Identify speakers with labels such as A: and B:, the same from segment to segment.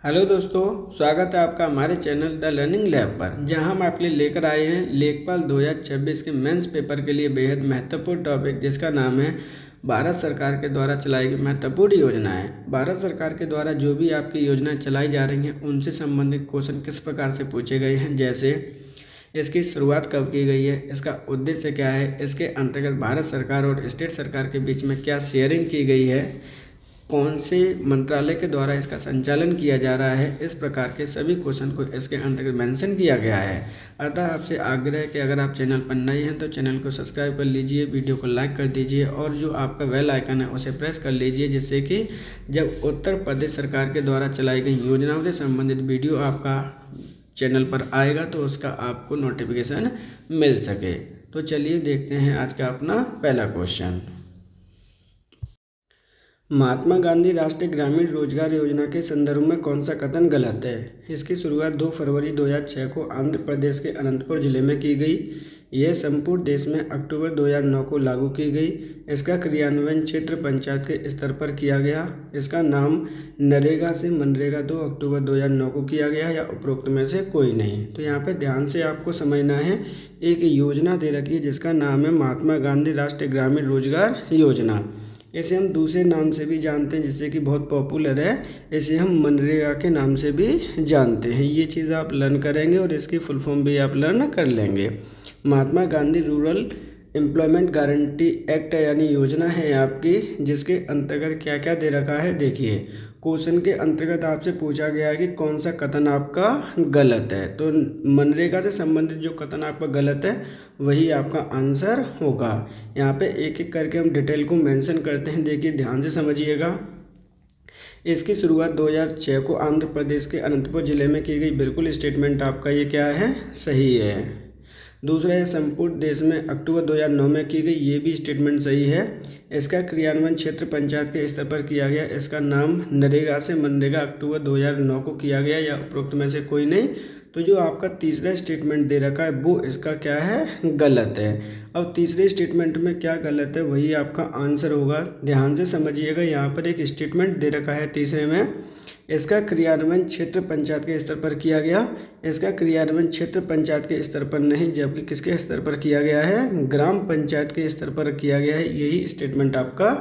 A: Hello दोस्तों, स्वागत है आपका हमारे चैनल द लर्निंग लैब पर, जहां हम आपके लिए लेकर आए हैं लेखपाल 2026 के मेंस पेपर के लिए बेहद महत्वपूर्ण टॉपिक, जिसका नाम है भारत सरकार के द्वारा चलाई गई महत्वपूर्ण योजनाएं। भारत सरकार के द्वारा जो भी आपकी योजनाएं चलाई जा रही हैं उनसे संबंधित क्वेश्चन किस प्रकार से पूछे गए हैं, जैसे इसकी शुरुआत कब की गई है, इसका उद्देश्य क्या है, इसके अंतर्गत भारत सरकार और स्टेट सरकार के बीच में क्या शेयरिंग की गई है, कौन से मंत्रालय के द्वारा इसका संचालन किया जा रहा है, इस प्रकार के सभी क्वेश्चन को इसके अंतर्गत मेंशन किया गया है। अतः आपसे आग्रह है कि अगर आप चैनल पर नए हैं तो चैनल को सब्सक्राइब कर लीजिए, वीडियो को लाइक कर दीजिए और जो आपका बेल आइकन है उसे प्रेस कर लीजिए, जिससे कि जब उत्तर प्रदेश सरकार के द्वारा चलाई गई योजनाओं से संबंधित वीडियो आपका चैनल पर आएगा तो उसका आपको नोटिफिकेशन मिल सके। तो चलिए देखते हैं आज का अपना पहला क्वेश्चन। महात्मा गांधी राष्ट्रीय ग्रामीण रोजगार योजना के संदर्भ में कौन सा कथन गलत है? इसकी शुरुआत 2 फरवरी 2006 को आंध्र प्रदेश के अनंतपुर जिले में की गई। यह संपूर्ण देश में अक्टूबर 2009 को लागू की गई। इसका क्रियान्वयन क्षेत्र पंचायत के स्तर पर किया गया। इसका नाम नरेगा से मनरेगा 2 अक्टूबर 2009 को किया गया या उपरोक्त में से कोई नहीं। तो यहाँ पे ध्यान से आपको समझना है, एक योजना दे रखी है जिसका नाम है महात्मा गांधी राष्ट्रीय ग्रामीण रोजगार योजना। इसे हम दूसरे नाम से भी जानते हैं, जिससे कि बहुत पॉपुलर है, इसे हम मनरेगा के नाम से भी जानते हैं। ये चीज़ आप लर्न करेंगे और इसकी फुल फॉर्म भी आप लर्न कर लेंगे। Mahatma Gandhi rural employment guarantee act यानी योजना है आपकी, जिसके अंतर्गत क्या क्या दे रखा है। देखिए, क्वेश्चन के अंतर्गत आपसे पूछा गया है कि कौन सा कथन आपका गलत है। तो मनरेगा से संबंधित जो कथन आपका गलत है वही आपका आंसर होगा। यहाँ पे एक एक करके हम डिटेल को मेंशन करते हैं। देखिए, ध्यान से समझिएगा। इसकी शुरुआत 2006 को आंध्र प्रदेश के अनंतपुर जिले में की गई। बिल्कुल स्टेटमेंट आपका ये क्या है, सही है। दूसरा है संपूर्ण देश में अक्टूबर 2009 में की गई। ये भी स्टेटमेंट सही है। इसका क्रियान्वयन क्षेत्र पंचायत के स्तर पर किया गया। इसका नाम नरेगा से मनरेगा अक्टूबर 2009 को किया गया या उपरोक्त में से कोई नहीं। तो जो आपका तीसरा स्टेटमेंट दे रखा है वो इसका क्या है, गलत है। अब तीसरे स्टेटमेंट में क्या गलत है वही आपका आंसर होगा। ध्यान से समझिएगा, यहाँ पर एक स्टेटमेंट दे रखा है तीसरे में, इसका क्रियान्वयन क्षेत्र पंचायत के स्तर पर किया गया। इसका क्रियान्वयन क्षेत्र पंचायत के स्तर पर नहीं, जबकि किसके स्तर पर किया गया है, ग्राम पंचायत के स्तर पर किया गया है। यही स्टेटमेंट आपका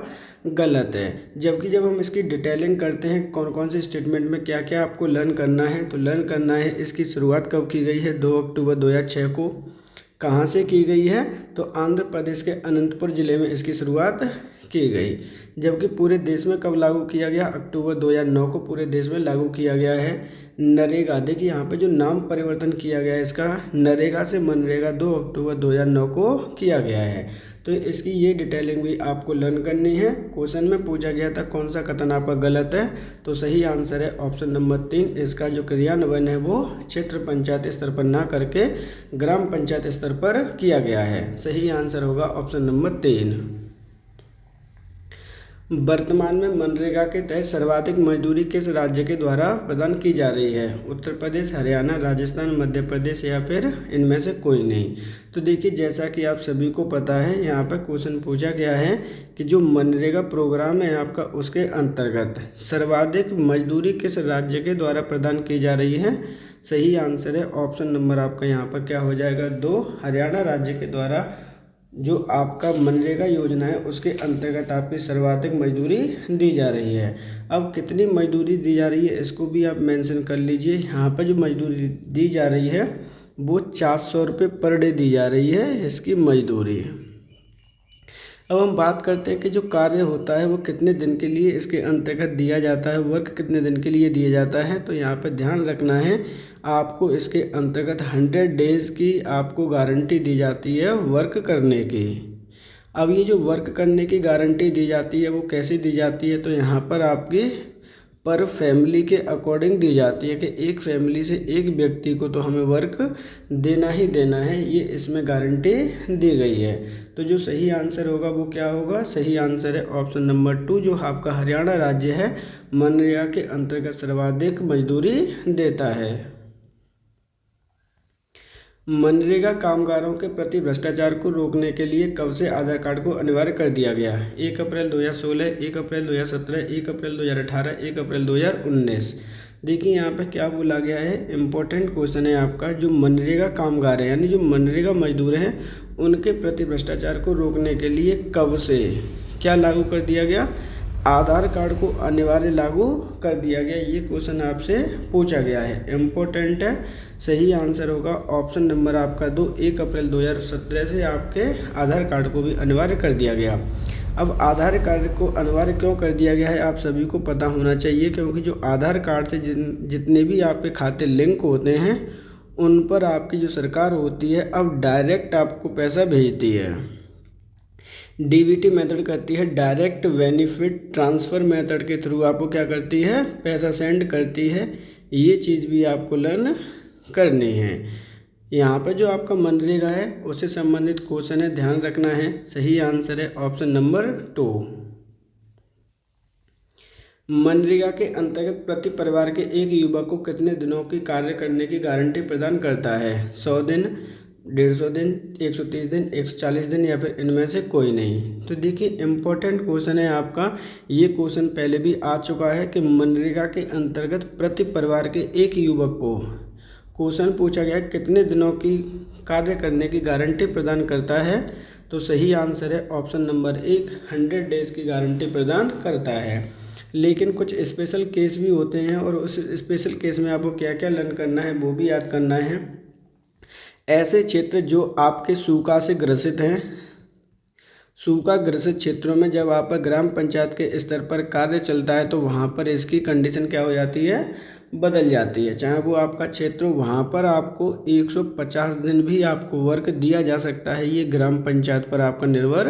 A: गलत है। जबकि जब हम इसकी डिटेलिंग करते हैं कौन कौन से स्टेटमेंट में क्या क्या आपको लर्न करना है, तो लर्न करना है इसकी शुरुआत कब की गई है, 2 अक्टूबर 2006 को। कहाँ से की गई है, तो आंध्र प्रदेश के अनंतपुर जिले में इसकी शुरुआत की गई। जबकि पूरे देश में कब लागू किया गया, अक्टूबर 2009 को पूरे देश में लागू किया गया है। नरेगा, देखिए यहाँ पे जो नाम परिवर्तन किया गया है इसका, नरेगा से मनरेगा 2 अक्टूबर 2009 को किया गया है। तो इसकी ये डिटेलिंग भी आपको लर्न करनी है। क्वेश्चन में पूछा गया था कौन सा कथन आपका गलत है, तो सही आंसर है ऑप्शन नंबर 3। इसका जो क्रियान्वयन है वो क्षेत्र पंचायत स्तर पर ना करके ग्राम पंचायत स्तर पर किया गया है। सही आंसर होगा ऑप्शन नंबर 3। वर्तमान में मनरेगा के तहत सर्वाधिक मजदूरी किस राज्य के द्वारा प्रदान की जा रही है? उत्तर प्रदेश, हरियाणा, राजस्थान, मध्य प्रदेश या फिर इनमें से कोई नहीं। तो देखिए, जैसा कि आप सभी को पता है, यहाँ पर क्वेश्चन पूछा गया है कि जो मनरेगा प्रोग्राम है आपका, उसके अंतर्गत सर्वाधिक मजदूरी किस राज्य के द्वारा प्रदान की जा रही है? सही आंसर है ऑप्शन नंबर आपका यहाँ पर क्या हो जाएगा, 2, हरियाणा राज्य के द्वारा जो आपका मनरेगा योजना है उसके अंतर्गत आपकी सर्वाधिक मजदूरी दी जा रही है। अब कितनी मजदूरी दी जा रही है इसको भी आप मेंशन कर लीजिए। यहाँ पर जो मजदूरी दी जा रही है वो 400 रुपये पर डे दी जा रही है इसकी मजदूरी। अब हम बात करते हैं कि जो कार्य होता है वो कितने दिन के लिए इसके अंतर्गत दिया जाता है, वर्क कितने दिन के लिए दिया जाता है। तो यहाँ पर ध्यान रखना है, आपको इसके अंतर्गत 100 डेज़ की आपको गारंटी दी जाती है वर्क करने की। अब ये जो वर्क करने की गारंटी दी जाती है वो कैसे दी जाती है, तो यहाँ पर आपकी पर फैमिली के अकॉर्डिंग दी जाती है कि एक फैमिली से एक व्यक्ति को तो हमें वर्क देना ही देना है, ये इसमें गारंटी दी गई है। तो जो सही आंसर होगा वो क्या होगा, सही आंसर है ऑप्शन नंबर 2, जो आपका हरियाणा राज्य है मनरेगा के अंतर्गत सर्वाधिक मजदूरी देता है। मनरेगा कामगारों के प्रति भ्रष्टाचार को रोकने के लिए कब से आधार कार्ड को अनिवार्य कर दिया गया? 1 अप्रैल 2016, 1 अप्रैल 2017, 1 अप्रैल 2018, 1 अप्रैल 2019। देखिए यहाँ पे क्या बोला गया है, इम्पोर्टेंट क्वेश्चन है आपका। जो मनरेगा कामगार है यानी जो मनरेगा मजदूर हैं उनके प्रति भ्रष्टाचार को रोकने के लिए कब से क्या लागू कर दिया गया, आधार कार्ड को अनिवार्य लागू कर दिया गया। ये क्वेश्चन आपसे पूछा गया है, इम्पोर्टेंट है। सही आंसर होगा ऑप्शन नंबर आपका 2, 1 अप्रैल 2017 से आपके आधार कार्ड को भी अनिवार्य कर दिया गया। अब आधार कार्ड को अनिवार्य क्यों कर दिया गया है आप सभी को पता होना चाहिए, क्योंकि जो आधार कार्ड से जितने भी आपके खाते लिंक होते हैं उन पर आपकी जो सरकार होती है अब डायरेक्ट आपको पैसा भेजती है। डीबीटी मेथड करती है, डायरेक्ट बेनिफिट ट्रांसफ़र मेथड के थ्रू आपको क्या करती है, पैसा सेंड करती है। ये चीज़ भी आपको लर्न करनी है। यहाँ पर जो आपका मनरेगा है उससे संबंधित क्वेश्चन है, ध्यान रखना है। सही आंसर है ऑप्शन नंबर 2। मनरेगा के अंतर्गत प्रति परिवार के एक युवक को कितने दिनों की कार्य करने की गारंटी प्रदान करता है, 100 दिन, 150 दिन, 130 दिन, 140 दिन या फिर इनमें से कोई नहीं। तो देखिए इम्पोर्टेंट क्वेश्चन है आपका। ये क्वेश्चन पहले भी आ चुका है कि मनरेगा के अंतर्गत प्रति परिवार के एक युवक को क्वेश्चन पूछा गया कितने दिनों की कार्य करने की गारंटी प्रदान करता है। तो सही आंसर है ऑप्शन नंबर 1, 100 डेज़ की गारंटी प्रदान करता है। लेकिन कुछ स्पेशल केस भी होते हैं और उस स्पेशल केस में आपको क्या क्या लर्न करना है वो भी याद करना है। ऐसे क्षेत्र जो आपके सूखा से ग्रसित हैं, सूखा ग्रसित क्षेत्रों में जब आप ग्राम पंचायत के स्तर पर कार्य चलता है तो वहाँ पर इसकी कंडीशन क्या हो जाती है, बदल जाती है। चाहे वो आपका क्षेत्र हो वहाँ पर आपको 150 दिन भी आपको वर्क दिया जा सकता है। ये ग्राम पंचायत पर आपका निर्भर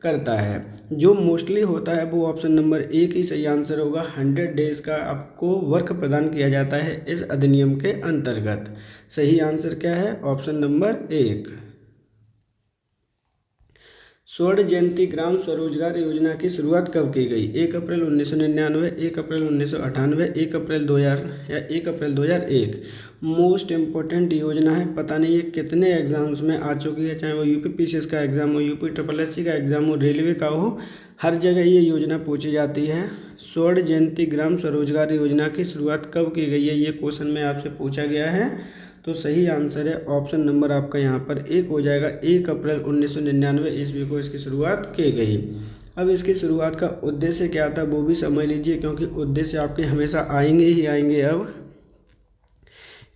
A: करता है। जो मोस्टली होता है वो ऑप्शन नंबर 1 ही सही आंसर होगा। 100 डेज़ का आपको वर्क प्रदान किया जाता है इस अधिनियम के अंतर्गत। सही आंसर क्या है, ऑप्शन नंबर 1। स्वर्ण जयंती ग्राम स्वरोजगार योजना की शुरुआत कब की गई, 1 अप्रैल 1999, 1 अप्रैल 1998, 1 अप्रैल 2000 या 1 अप्रैल 2001। मोस्ट इम्पोर्टेंट योजना है, पता नहीं ये कितने एग्जाम्स में आ चुकी है, चाहे वो यूपीपीसीएस का एग्ज़ाम हो, यूपीएससी का एग्ज़ाम हो, रेलवे का हो, हर जगह ये योजना पूछी जाती है। स्वर्ण जयंती ग्राम स्वरोजगार योजना की शुरुआत कब की गई है, ये क्वेश्चन में आपसे पूछा गया है। तो सही आंसर है ऑप्शन नंबर आपका यहाँ पर 1 हो जाएगा। 1 अप्रैल 1999 ईस्वी को इसकी शुरुआत की गई। अब इसकी शुरुआत का उद्देश्य क्या था वो भी समझ लीजिए, क्योंकि उद्देश्य आपके हमेशा आएंगे ही आएंगे। अब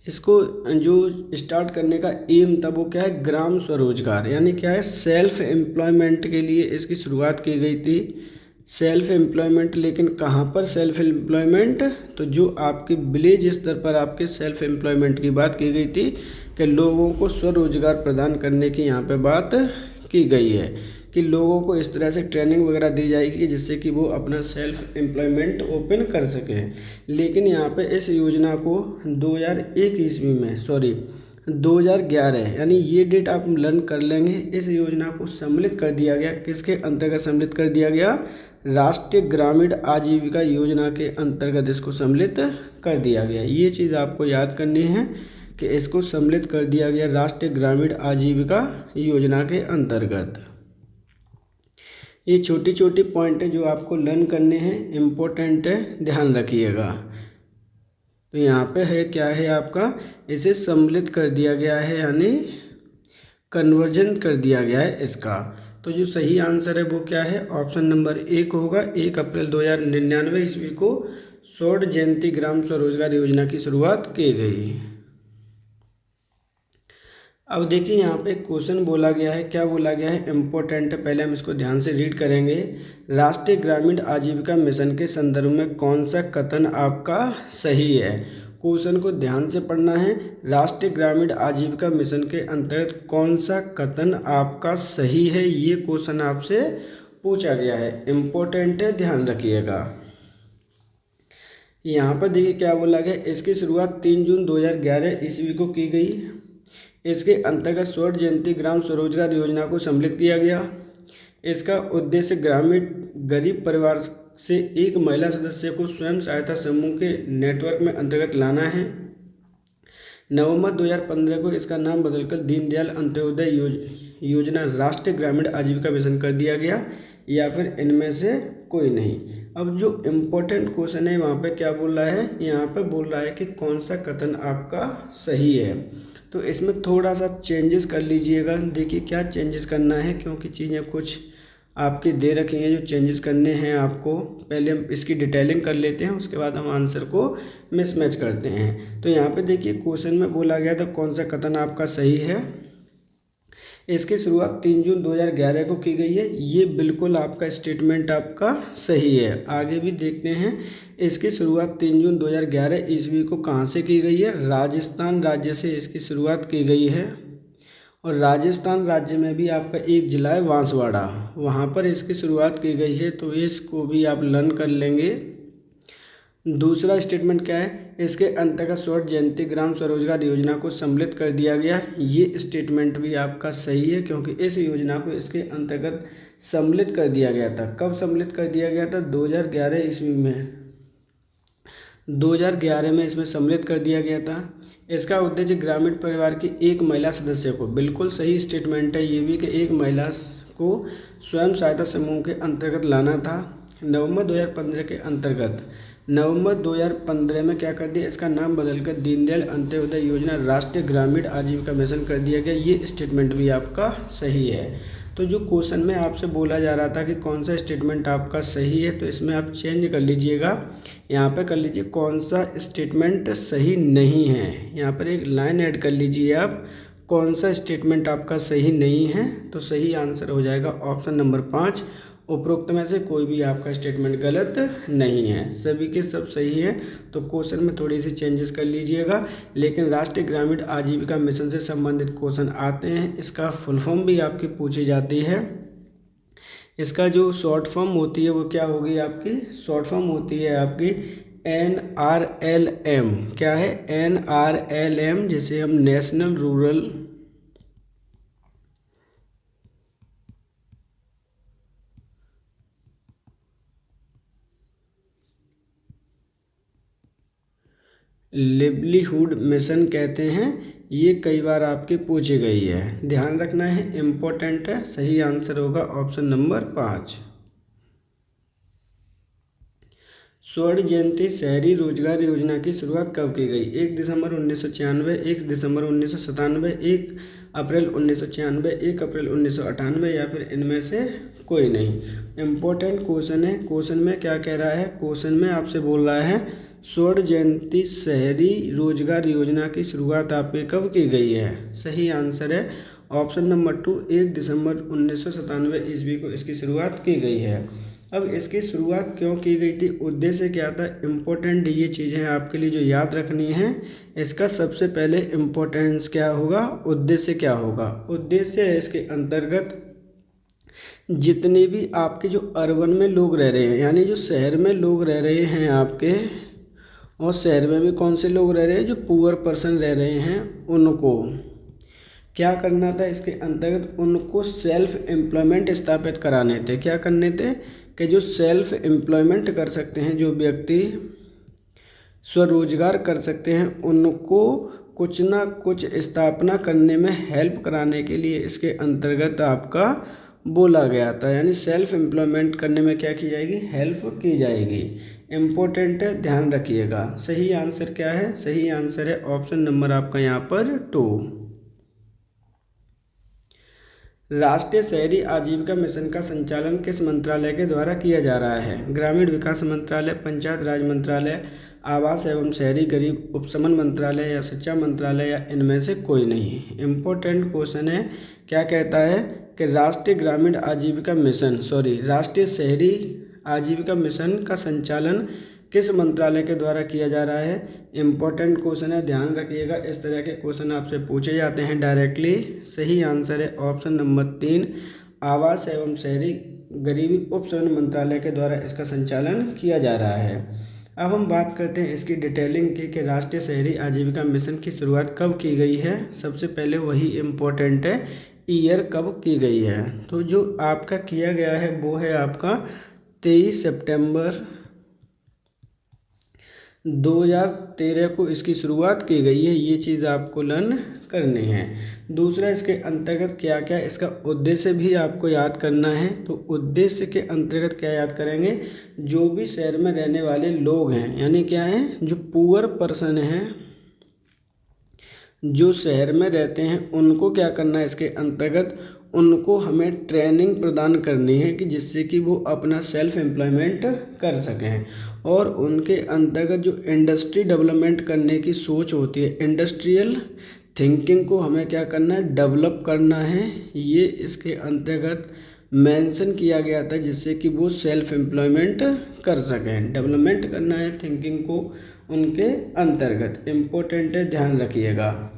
A: इसको जो स्टार्ट करने का एम था वो क्या है, ग्राम स्वरोजगार यानी क्या है, सेल्फ एम्प्लॉयमेंट के लिए इसकी शुरुआत की गई थी। सेल्फ एम्प्लॉयमेंट, लेकिन कहाँ पर सेल्फ एम्प्लॉयमेंट, तो जो आपके विलेज स्तर पर आपके सेल्फ एम्प्लॉयमेंट की बात की गई थी कि लोगों को स्वरोजगार प्रदान करने की यहाँ पे बात की गई है कि लोगों को इस तरह से ट्रेनिंग वगैरह दी जाएगी जिससे कि वो अपना सेल्फ एम्प्लॉयमेंट ओपन कर सकें। लेकिन यहाँ पे इस योजना को 2001 ईस्वी में 2011 यानी ये डेट आप लर्न कर लेंगे। इस योजना को सम्मिलित कर दिया गया, किसके अंतर्गत सम्मिलित कर दिया गया, राष्ट्रीय ग्रामीण आजीविका योजना के अंतर्गत इसको सम्मिलित कर दिया गया। ये चीज़ आपको याद करनी है कि इसको सम्मिलित कर दिया गया राष्ट्रीय ग्रामीण आजीविका योजना के अंतर्गत। ये छोटी छोटी पॉइंट है जो आपको लर्न करने हैं, इम्पोर्टेंट है, ध्यान रखिएगा। तो यहाँ पे है क्या है आपका, इसे सम्मिलित कर दिया गया है यानी कन्वर्जन कर दिया गया है इसका। तो जो सही आंसर है वो क्या है, ऑप्शन नंबर 1 होगा। 1 अप्रैल 2099 ईस्वी को स्वर्ण जयंती ग्राम स्वरोजगार योजना की शुरुआत की गई। अब देखिए यहाँ पे क्वेश्चन बोला गया है, क्या बोला गया है, इम्पोर्टेंट है, पहले हम इसको ध्यान से रीड करेंगे। राष्ट्रीय ग्रामीण आजीविका मिशन के संदर्भ में कौन सा कथन आपका सही है। क्वेश्चन को ध्यान से पढ़ना है। राष्ट्रीय ग्रामीण आजीविका मिशन के अंतर्गत कौन सा कथन आपका सही है, ये क्वेश्चन आपसे पूछा गया है, इम्पोर्टेंट है, ध्यान रखिएगा। यहाँ पर देखिए क्या बोला गया, इसकी शुरुआत 3 जून 2011 ईस्वी को की गई। इसके अंतर्गत स्वर्ण जयंती ग्राम स्वरोजगार योजना को सम्मिलित किया गया। इसका उद्देश्य ग्रामीण गरीब परिवार से एक महिला सदस्य को स्वयं सहायता समूह के नेटवर्क में अंतर्गत लाना है। नवंबर 2015 को इसका नाम बदलकर दीनदयाल अंत्योदय योजना राष्ट्रीय ग्रामीण आजीविका मिशन कर दिया गया, या फिर इनमें से कोई नहीं। अब जो इम्पोर्टेंट क्वेश्चन है वहाँ पे क्या बोल रहा है, यहाँ पे बोल रहा है कि कौन सा कथन आपका सही है। तो इसमें थोड़ा सा चेंजेस कर लीजिएगा। देखिए क्या चेंजेस करना है, क्योंकि चीज़ें कुछ आपकी दे रखी हैं जो चेंजेस करने हैं आपको। पहले हम इसकी डिटेलिंग कर लेते हैं, उसके बाद हम आंसर को मिसमैच करते हैं। तो यहाँ पे देखिए क्वेश्चन में बोला गया था कौन सा कथन आपका सही है। इसकी शुरुआत 3 जून 2011 को की गई है, ये बिल्कुल आपका स्टेटमेंट आपका सही है। आगे भी देखते हैं, इसकी शुरुआत 3 जून 2011 ईस्वी को कहाँ से की गई है, राजस्थान राज्य से इसकी शुरुआत की गई है। और राजस्थान राज्य में भी आपका एक जिला है बांसवाड़ा, वहाँ पर इसकी शुरुआत की गई है, तो इसको भी आप लर्न कर लेंगे। दूसरा स्टेटमेंट क्या है, इसके अंतर्गत स्वर्ण जयंती ग्राम स्वरोजगार योजना को सम्मिलित कर दिया गया। ये स्टेटमेंट भी आपका सही है, क्योंकि इस योजना को इसके अंतर्गत सम्मिलित कर दिया गया था। कब सम्मिलित कर दिया गया था, 2011 ईस्वी में, 2011 में इसमें सम्मिलित कर दिया गया था। इसका उद्देश्य ग्रामीण परिवार की एक महिला सदस्य को, बिल्कुल सही स्टेटमेंट है ये भी, कि एक महिला को स्वयं सहायता समूह के अंतर्गत लाना था। नवंबर 2015 के अंतर्गत, नवंबर 2015 में क्या कर दिया, इसका नाम बदलकर दीनदयाल अंत्योदय योजना राष्ट्रीय ग्रामीण आजीविका मिशन कर दिया गया। ये स्टेटमेंट भी आपका सही है। तो जो क्वेश्चन में आपसे बोला जा रहा था कि कौन सा स्टेटमेंट आपका सही है, तो इसमें आप चेंज कर लीजिएगा। यहाँ पे कर लीजिए कौन सा स्टेटमेंट सही नहीं है, यहाँ पर एक लाइन ऐड कर लीजिए आप, कौन सा स्टेटमेंट आपका सही नहीं है। तो सही आंसर हो जाएगा ऑप्शन नंबर 5, उपरोक्त में से कोई भी आपका स्टेटमेंट गलत नहीं है, सभी के सब सही है। तो क्वेश्चन में थोड़ी सी चेंजेस कर लीजिएगा, लेकिन राष्ट्रीय ग्रामीण आजीविका मिशन से संबंधित क्वेश्चन आते हैं। इसका फुल फॉर्म भी आपकी पूछी जाती है। इसका जो शॉर्ट फॉर्म होती है वो क्या होगी, आपकी शॉर्ट फॉर्म होती है आपकी NRLM। क्या है, NRLM, जिसे हम नेशनल रूरल लिवलीहुड मिशन कहते हैं। ये कई बार आपकी पूछी गई है, ध्यान रखना है, इम्पोर्टेंट है। सही आंसर होगा ऑप्शन नंबर 5। स्वर्ण जयंती शहरी रोजगार योजना की शुरुआत कब की गई, 1 दिसंबर 1996, 1 दिसंबर 1997, 1 अप्रैल 1996, 1 अप्रैल 1998, या फिर इनमें से कोई नहीं। इम्पोर्टेंट क्वेश्चन है। क्वेश्चन में क्या कह रहा है, क्वेश्चन में आपसे बोल रहा है स्वर्ण जयंती शहरी रोजगार योजना की शुरुआत आपकी कब की गई है। सही आंसर है ऑप्शन नंबर 2, 1 दिसंबर 1997 ईस्वी को इसकी शुरुआत की गई है। अब इसकी शुरुआत क्यों की गई थी, उद्देश्य क्या था, इम्पोर्टेंट ये चीज़ें आपके लिए जो याद रखनी है। इसका सबसे पहले इम्पोर्टेंस क्या होगा, उद्देश्य क्या होगा। उद्देश्य है इसके अंतर्गत जितने भी आपके जो अर्बन में लोग रह रहे हैं, यानी जो शहर में लोग रह रहे हैं आपके, और शहर में भी कौन से लोग रह रहे हैं, जो पुअर पर्सन रह रहे हैं, उनको क्या करना था, इसके अंतर्गत उनको सेल्फ एम्प्लॉयमेंट स्थापित कराने थे। क्या करने थे, कि जो सेल्फ एम्प्लॉयमेंट कर सकते हैं, जो व्यक्ति स्वरोजगार कर सकते हैं, उनको कुछ ना कुछ स्थापना करने में हेल्प कराने के लिए इसके अंतर्गत आपका बोला गया था। यानी सेल्फ एम्प्लॉयमेंट करने में क्या की जाएगी, हेल्प की जाएगी। इम्पोर्टेंट है, ध्यान रखिएगा। सही आंसर क्या है, सही आंसर है ऑप्शन नंबर आपका यहाँ पर 2। राष्ट्रीय शहरी आजीविका मिशन का संचालन किस मंत्रालय के द्वारा किया जा रहा है, ग्रामीण विकास मंत्रालय, पंचायत राज मंत्रालय, आवास एवं शहरी गरीब उपशमन मंत्रालय, या शिक्षा मंत्रालय, या इनमें से कोई नहीं। इम्पोर्टेंट क्वेश्चन है। क्या कहता है कि राष्ट्रीय ग्रामीण आजीविका मिशन, राष्ट्रीय शहरी आजीविका मिशन का संचालन किस मंत्रालय के द्वारा किया जा रहा है। इम्पोर्टेंट क्वेश्चन है, ध्यान रखिएगा। इस तरह के क्वेश्चन आपसे पूछे जाते हैं डायरेक्टली। सही आंसर है ऑप्शन नंबर 3, आवास एवं शहरी गरीबी उपशमन मंत्रालय के द्वारा इसका संचालन किया जा रहा है। अब हम बात करते हैं इसकी डिटेलिंग की, कि राष्ट्रीय शहरी आजीविका मिशन की शुरुआत कब की गई है। सबसे पहले वही इम्पोर्टेंट है, ईयर कब की गई है। तो जो आपका किया गया है वो है आपका 23 सितंबर 2013 को इसकी शुरुआत की गई है। ये चीज़ आपको लर्न करनी है। दूसरा, इसके अंतर्गत क्या क्या इसका उद्देश्य भी आपको याद करना है। तो उद्देश्य के अंतर्गत क्या याद करेंगे, जो भी शहर में रहने वाले लोग हैं, यानी क्या है, जो पुअर पर्सन हैं, जो शहर में रहते हैं, उनको क्या करना है, इसके अंतर्गत उनको हमें ट्रेनिंग प्रदान करनी है कि जिससे कि वो अपना सेल्फ एम्प्लॉयमेंट कर सकें। और उनके अंतर्गत जो इंडस्ट्री डेवलपमेंट करने की सोच होती है, इंडस्ट्रियल थिंकिंग को हमें क्या करना है, डेवलप करना है। ये इसके अंतर्गत मेंशन किया गया था, जिससे कि वो सेल्फ एम्प्लॉयमेंट कर सकें। डेवलपमेंट करना है थिंकिंग को उनके अंतर्गत, इम्पोर्टेंट है, ध्यान रखिएगा।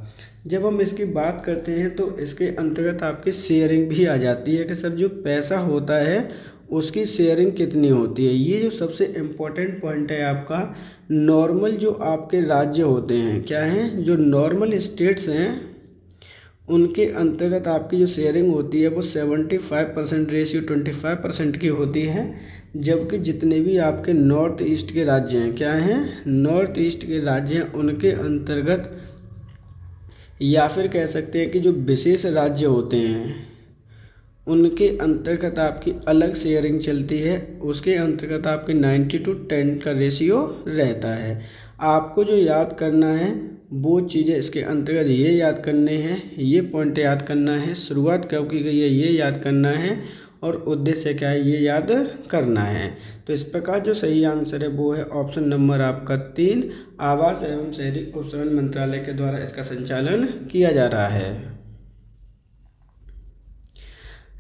A: जब हम इसकी बात करते हैं तो इसके अंतर्गत आपकी शेयरिंग भी आ जाती है कि सर जो पैसा होता है उसकी शेयरिंग कितनी होती है। ये जो सबसे इम्पोर्टेंट पॉइंट है आपका, नॉर्मल जो आपके राज्य होते हैं, क्या हैं, जो नॉर्मल स्टेट्स हैं, उनके अंतर्गत आपकी जो शेयरिंग होती है वो 75% रेशियो 25% की होती है। जबकि जितने भी आपके नॉर्थ ईस्ट के राज्य हैं, क्या हैं, नॉर्थ ईस्ट के राज्य हैं, उनके अंतर्गत, या फिर कह सकते हैं कि जो विशेष राज्य होते हैं उनके अंतर्गत आपकी अलग शेयरिंग चलती है। उसके अंतर्गत आपकी 90:10 का रेशियो रहता है। आपको जो याद करना है वो चीज़ें इसके अंतर्गत ये याद करने हैं, ये पॉइंट याद करना है, शुरुआत कब की गई है ये याद करना है, और उद्देश्य क्या है ये याद करना है। तो इस प्रकार जो सही आंसर है वो है ऑप्शन नंबर आपका 3, आवास एवं शहरी उपशहर मंत्रालय के द्वारा इसका संचालन किया जा रहा है।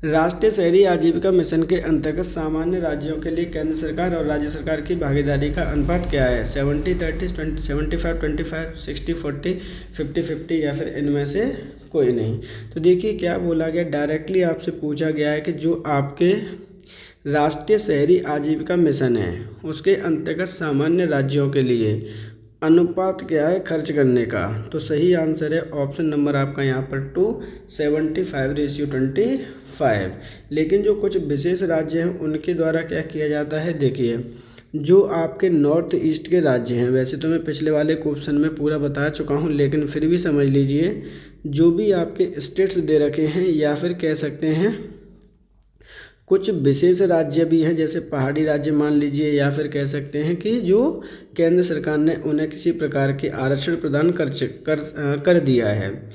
A: राष्ट्रीय शहरी आजीविका मिशन के अंतर्गत सामान्य राज्यों के लिए केंद्र सरकार और राज्य सरकार की भागीदारी का अनुपात क्या है, 70-30, 75-25, 60-40, 50-50, या फिर इनमें से कोई नहीं। तो देखिए क्या बोला गया, डायरेक्टली आपसे पूछा गया है कि जो आपके राष्ट्रीय शहरी आजीविका मिशन है उसके अंतर्गत सामान्य राज्यों के लिए अनुपात क्या है खर्च करने का। तो सही आंसर है ऑप्शन नंबर आपका यहाँ पर 2, 75:25। लेकिन जो कुछ विशेष राज्य हैं उनके द्वारा क्या किया जाता है, देखिए जो आपके नॉर्थ ईस्ट के राज्य हैं, वैसे तो मैं पिछले वाले क्वेश्चन में पूरा बता चुका हूँ, लेकिन फिर भी समझ लीजिए, जो भी आपके स्टेट्स दे रखे हैं, या फिर कह सकते हैं कुछ विशेष राज्य भी हैं, जैसे पहाड़ी राज्य मान लीजिए, या फिर कह सकते हैं कि जो केंद्र सरकार ने उन्हें किसी प्रकार के आरक्षण प्रदान कर दिया है।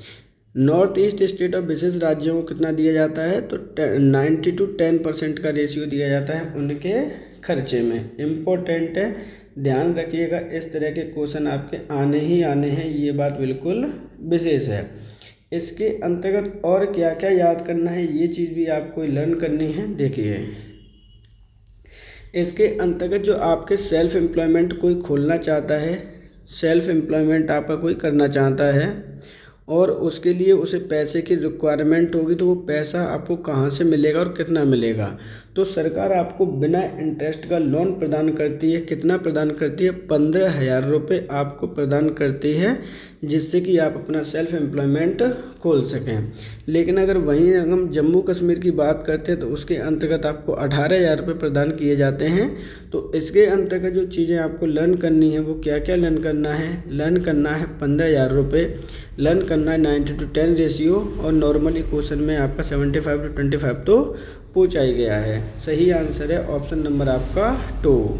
A: नॉर्थ ईस्ट स्टेट और विशेष राज्यों को कितना दिया जाता है, तो 90-10% का रेशियो दिया जाता है उनके खर्चे में। इम्पोर्टेंट है, ध्यान रखिएगा, इस तरह के क्वेश्चन आपके आने ही आने हैं, ये बात बिल्कुल विशेष है। इसके अंतर्गत और क्या क्या याद करना है ये चीज़ भी आपको लर्न करनी है। देखिए इसके अंतर्गत जो आपके सेल्फ एम्प्लॉयमेंट कोई खोलना चाहता है, सेल्फ एम्प्लॉयमेंट आपका कोई करना चाहता है और उसके लिए उसे पैसे की रिक्वायरमेंट होगी, तो वो पैसा आपको कहाँ से मिलेगा और कितना मिलेगा। तो सरकार आपको बिना इंटरेस्ट का लोन प्रदान करती है। कितना प्रदान करती है, 15,000 रुपये आपको प्रदान करती है, जिससे कि आप अपना सेल्फ एम्प्लॉयमेंट खोल सकें। लेकिन अगर वहीं हम जम्मू कश्मीर की बात करते हैं तो उसके अंतर्गत आपको 18,000 रुपये प्रदान किए जाते हैं। तो इसके अंतर्गत जो चीज़ें आपको लर्न करनी है वो क्या क्या लर्न करना है, लर्न करना है 15,000 रुपये, लर्न करना है 90:10 रेशियो, और नॉर्मली क्वेश्चन में आपका 75-25 तो पूछा ही गया है। सही आंसर है ऑप्शन नंबर आपका 2।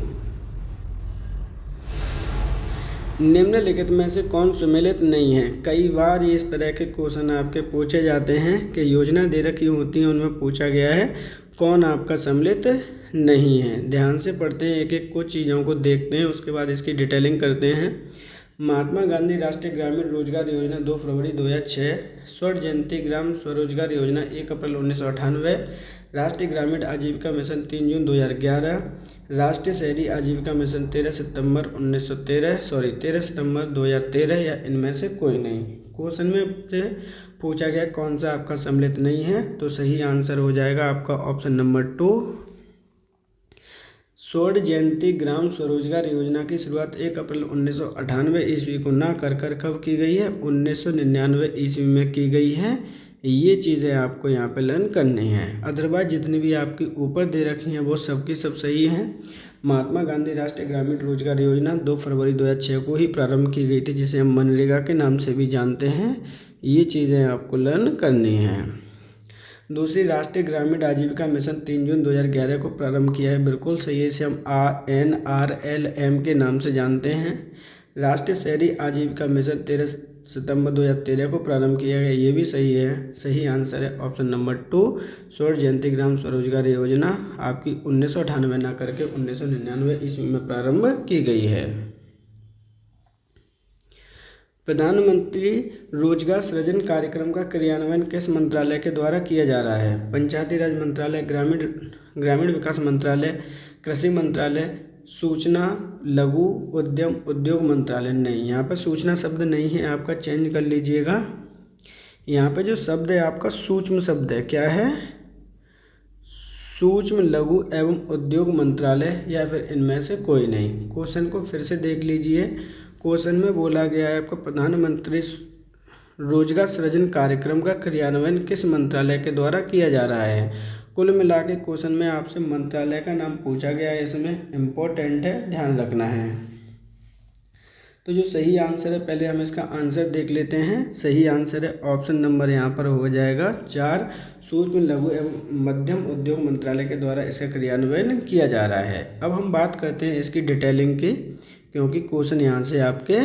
A: निम्नलिखित में से कौन सम्मिलित नहीं है। कई बार ये इस तरह के क्वेश्चन आपके पूछे जाते हैं कि योजना दे रखी होती है, उनमें पूछा गया है कौन आपका सम्मिलित नहीं है। ध्यान से पढ़ते हैं, एक एक कुछ चीज़ों को देखते हैं, उसके बाद इसकी डिटेलिंग करते हैं। महात्मा गांधी राष्ट्रीय ग्रामीण रोजगार योजना 2 फरवरी 2006, स्वर्ण जयंती ग्राम स्वरोजगार योजना 1 अप्रैल 1998, राष्ट्रीय ग्रामीण आजीविका मिशन 3 जून 2011, राष्ट्रीय शहरी आजीविका मिशन 13 सितंबर 2013, या इनमें से कोई नहीं। क्वेश्चन में से पूछा गया कौन सा आपका सम्मिलित नहीं है, तो सही आंसर हो जाएगा आपका ऑप्शन नंबर 2। स्वर्ण जयंती ग्राम स्वरोजगार योजना की शुरुआत 1 अप्रैल 1998 ईस्वी को ना कर कब की गई है, 1999 ईस्वी में की गई है। ये चीज़ें आपको यहाँ पे लर्न करनी है। अदरवाइज जितनी भी आपकी ऊपर दे रखी हैं वो सब की सब सही हैं। महात्मा गांधी राष्ट्रीय ग्रामीण रोजगार योजना 2 फरवरी 2006 को ही प्रारंभ की गई थी, जिसे हम मनरेगा के नाम से भी जानते हैं। ये चीज़ें आपको लर्न करनी हैं। दूसरी, राष्ट्रीय ग्रामीण आजीविका मिशन 3 जून 2011 को प्रारंभ किया है। बिल्कुल सही है, इसे हम NRLM के नाम से जानते हैं। राष्ट्रीय शहरी आजीविका मिशन 13 सितंबर 2013 को प्रारंभ किया गया। ये भी सही है। सही आंसर है ऑप्शन नंबर 2, स्वर्ण जयंती ग्राम स्वरोजगार योजना आपकी 1998 ना करके 1999 ईस्वी में प्रारंभ की गई है। प्रधानमंत्री रोजगार सृजन कार्यक्रम का क्रियान्वयन किस मंत्रालय के द्वारा किया जा रहा है? पंचायती राज मंत्रालय, ग्रामीण विकास मंत्रालय, कृषि मंत्रालय, सूचना लघु उद्यम उद्योग मंत्रालय। नहीं, यहाँ पर सूचना शब्द नहीं है, आपका चेंज कर लीजिएगा। यहाँ पे जो शब्द है आपका सूक्ष्म शब्द है। क्या है? सूक्ष्म लघु एवं उद्योग मंत्रालय, या फिर इनमें से कोई नहीं। क्वेश्चन को फिर से देख लीजिए। क्वेश्चन में बोला गया है आपको प्रधानमंत्री रोजगार सृजन कार्यक्रम का क्रियान्वयन किस मंत्रालय के द्वारा किया जा रहा है। कुल मिला के क्वेश्चन में आपसे मंत्रालय का नाम पूछा गया है, इसमें इम्पोर्टेंट है, ध्यान रखना है। तो जो सही आंसर है, पहले हम इसका आंसर देख लेते हैं। सही आंसर है ऑप्शन नंबर यहाँ पर हो जाएगा 4, सूक्ष्म लघु एवं मध्यम उद्योग मंत्रालय के द्वारा इसका क्रियान्वयन किया जा रहा है। अब हम बात करते हैं इसकी डिटेलिंग की, क्योंकि क्वेश्चन यहाँ से आपके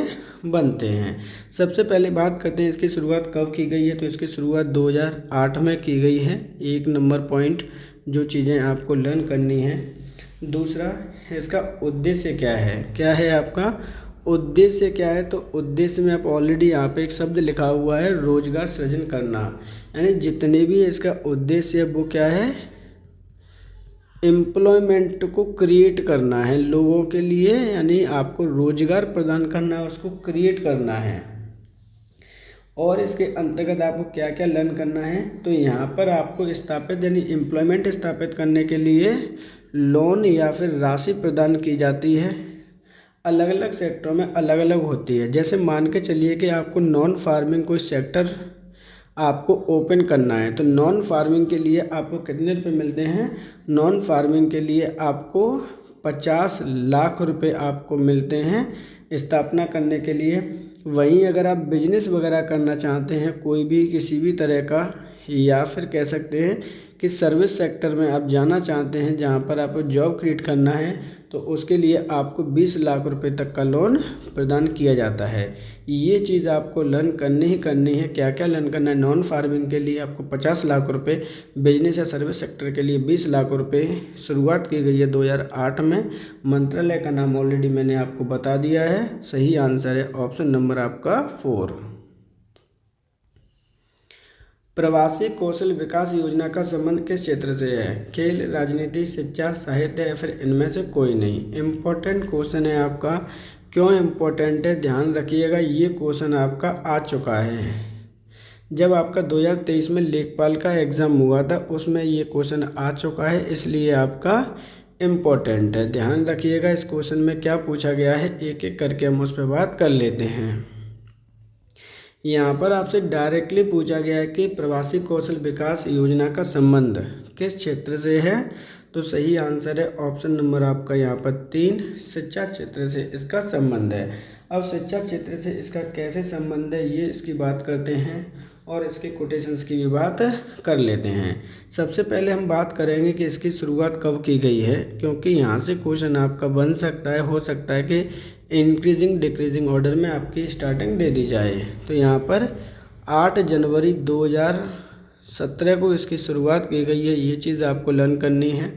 A: बनते हैं। सबसे पहले बात करते हैं इसकी शुरुआत कब की गई है। तो इसकी शुरुआत 2008 में की गई है। 1 नंबर पॉइंट जो चीज़ें आपको लर्न करनी है। दूसरा, इसका उद्देश्य क्या है। क्या है आपका उद्देश्य क्या है? तो उद्देश्य में आप ऑलरेडी यहाँ पे एक शब्द लिखा हुआ है, रोजगार सृजन करना। यानी जितने भी इसका उद्देश्य है वो क्या है? एम्प्लॉयमेंट को क्रिएट करना है लोगों के लिए, यानी आपको रोजगार प्रदान करना है, उसको क्रिएट करना है। और इसके अंतर्गत आपको क्या क्या लर्न करना है। तो यहाँ पर आपको स्थापित यानी एम्प्लॉयमेंट स्थापित करने के लिए लोन या फिर राशि प्रदान की जाती है। अलग अलग सेक्टरों में अलग अलग होती है। जैसे मान के चलिए कि आपको नॉन फार्मिंग कोई सेक्टर आपको ओपन करना है, तो नॉन फार्मिंग के लिए आपको कितने रुपए मिलते हैं? नॉन फार्मिंग के लिए आपको 50 लाख रुपए आपको मिलते हैं स्थापना करने के लिए। वहीं अगर आप बिजनेस वगैरह करना चाहते हैं कोई भी किसी भी तरह का, या फिर कह सकते हैं कि सर्विस सेक्टर में आप जाना चाहते हैं जहां पर आपको जॉब क्रिएट करना है, तो उसके लिए आपको 20 लाख रुपए तक का लोन प्रदान किया जाता है। ये चीज़ आपको लर्न करनी ही करनी है। क्या क्या लर्न करना है? नॉन फार्मिंग के लिए आपको 50 लाख रुपए, बिजनेस या सर्विस सेक्टर के लिए 20 लाख रुपए। शुरुआत की गई है 2008 में। मंत्रालय का नाम ऑलरेडी मैंने आपको बता दिया है। सही आंसर है ऑप्शन नंबर आपका 4। प्रवासी कौशल विकास योजना का संबंध किस क्षेत्र से है? खेल, राजनीति, शिक्षा, साहित्य, या फिर इनमें से कोई नहीं। इम्पोर्टेंट क्वेश्चन है आपका। क्यों इम्पोर्टेंट है ध्यान रखिएगा। ये क्वेश्चन आपका आ चुका है जब आपका 2023 में लेखपाल का एग्ज़ाम हुआ था, उसमें ये क्वेश्चन आ चुका है, इसलिए आपका इम्पोर्टेंट है। ध्यान रखिएगा इस क्वेश्चन में क्या पूछा गया है, एक एक करके हम उस पर बात कर लेते हैं। यहाँ पर आपसे डायरेक्टली पूछा गया है कि प्रवासी कौशल विकास योजना का संबंध किस क्षेत्र से है। तो सही आंसर है ऑप्शन नंबर आपका यहाँ पर 3, शिक्षा क्षेत्र से इसका संबंध है। अब शिक्षा क्षेत्र से इसका कैसे संबंध है ये इसकी बात करते हैं और इसके कोटेशंस की भी बात कर लेते हैं। सबसे पहले हम बात करेंगे कि इसकी शुरुआत कब की गई है, क्योंकि यहाँ से क्वेश्चन आपका बन सकता है, हो सकता है कि इंक्रीजिंग डिक्रीजिंग ऑर्डर में आपकी स्टार्टिंग दे दी जाए। तो यहाँ पर 8 जनवरी 2017 को इसकी शुरुआत की गई है। ये चीज़ आपको लर्न करनी है।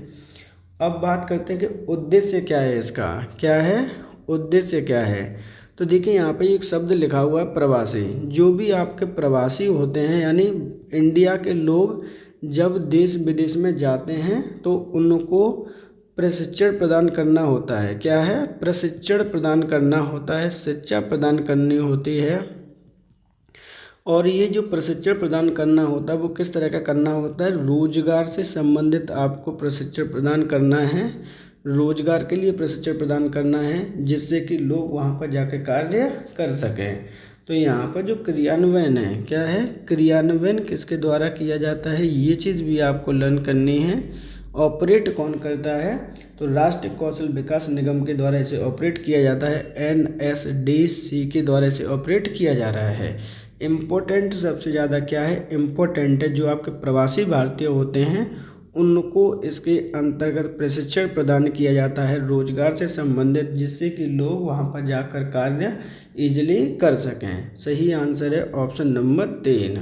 A: अब बात करते हैं कि उद्देश्य क्या है इसका। क्या है उद्देश्य क्या है? तो देखिए यहाँ पे एक शब्द लिखा हुआ है प्रवासी। जो भी आपके प्रवासी होते हैं, यानी इंडिया के लोग जब देश विदेश में जाते हैं तो उनको प्रशिक्षण प्रदान करना होता है। क्या है? प्रशिक्षण प्रदान करना होता है, शिक्षा प्रदान करनी होती है। और ये जो प्रशिक्षण प्रदान करना होता है वो किस तरह का करना होता है? रोजगार से संबंधित आपको प्रशिक्षण प्रदान करना है। रोजगार के लिए प्रशिक्षण प्रदान करना है जिससे कि लोग वहाँ पर जाकर कार्य कर सकें। तो यहाँ पर जो क्रियान्वयन है, क्या है? क्रियान्वयन किसके द्वारा किया जाता है, ये चीज़ भी आपको लर्न करनी है। ऑपरेट कौन करता है? तो राष्ट्रीय कौशल विकास निगम के द्वारा इसे ऑपरेट किया जाता है, NSDC के द्वारा इसे ऑपरेट किया जा रहा है। इम्पोर्टेंट सबसे ज़्यादा क्या है? इम्पोर्टेंट है जो आपके प्रवासी भारतीय होते हैं उनको इसके अंतर्गत प्रशिक्षण प्रदान किया जाता है रोजगार से संबंधित, जिससे कि लोग वहां पर जाकर कार्य इजीली कर सकें। सही आंसर है ऑप्शन नंबर 3।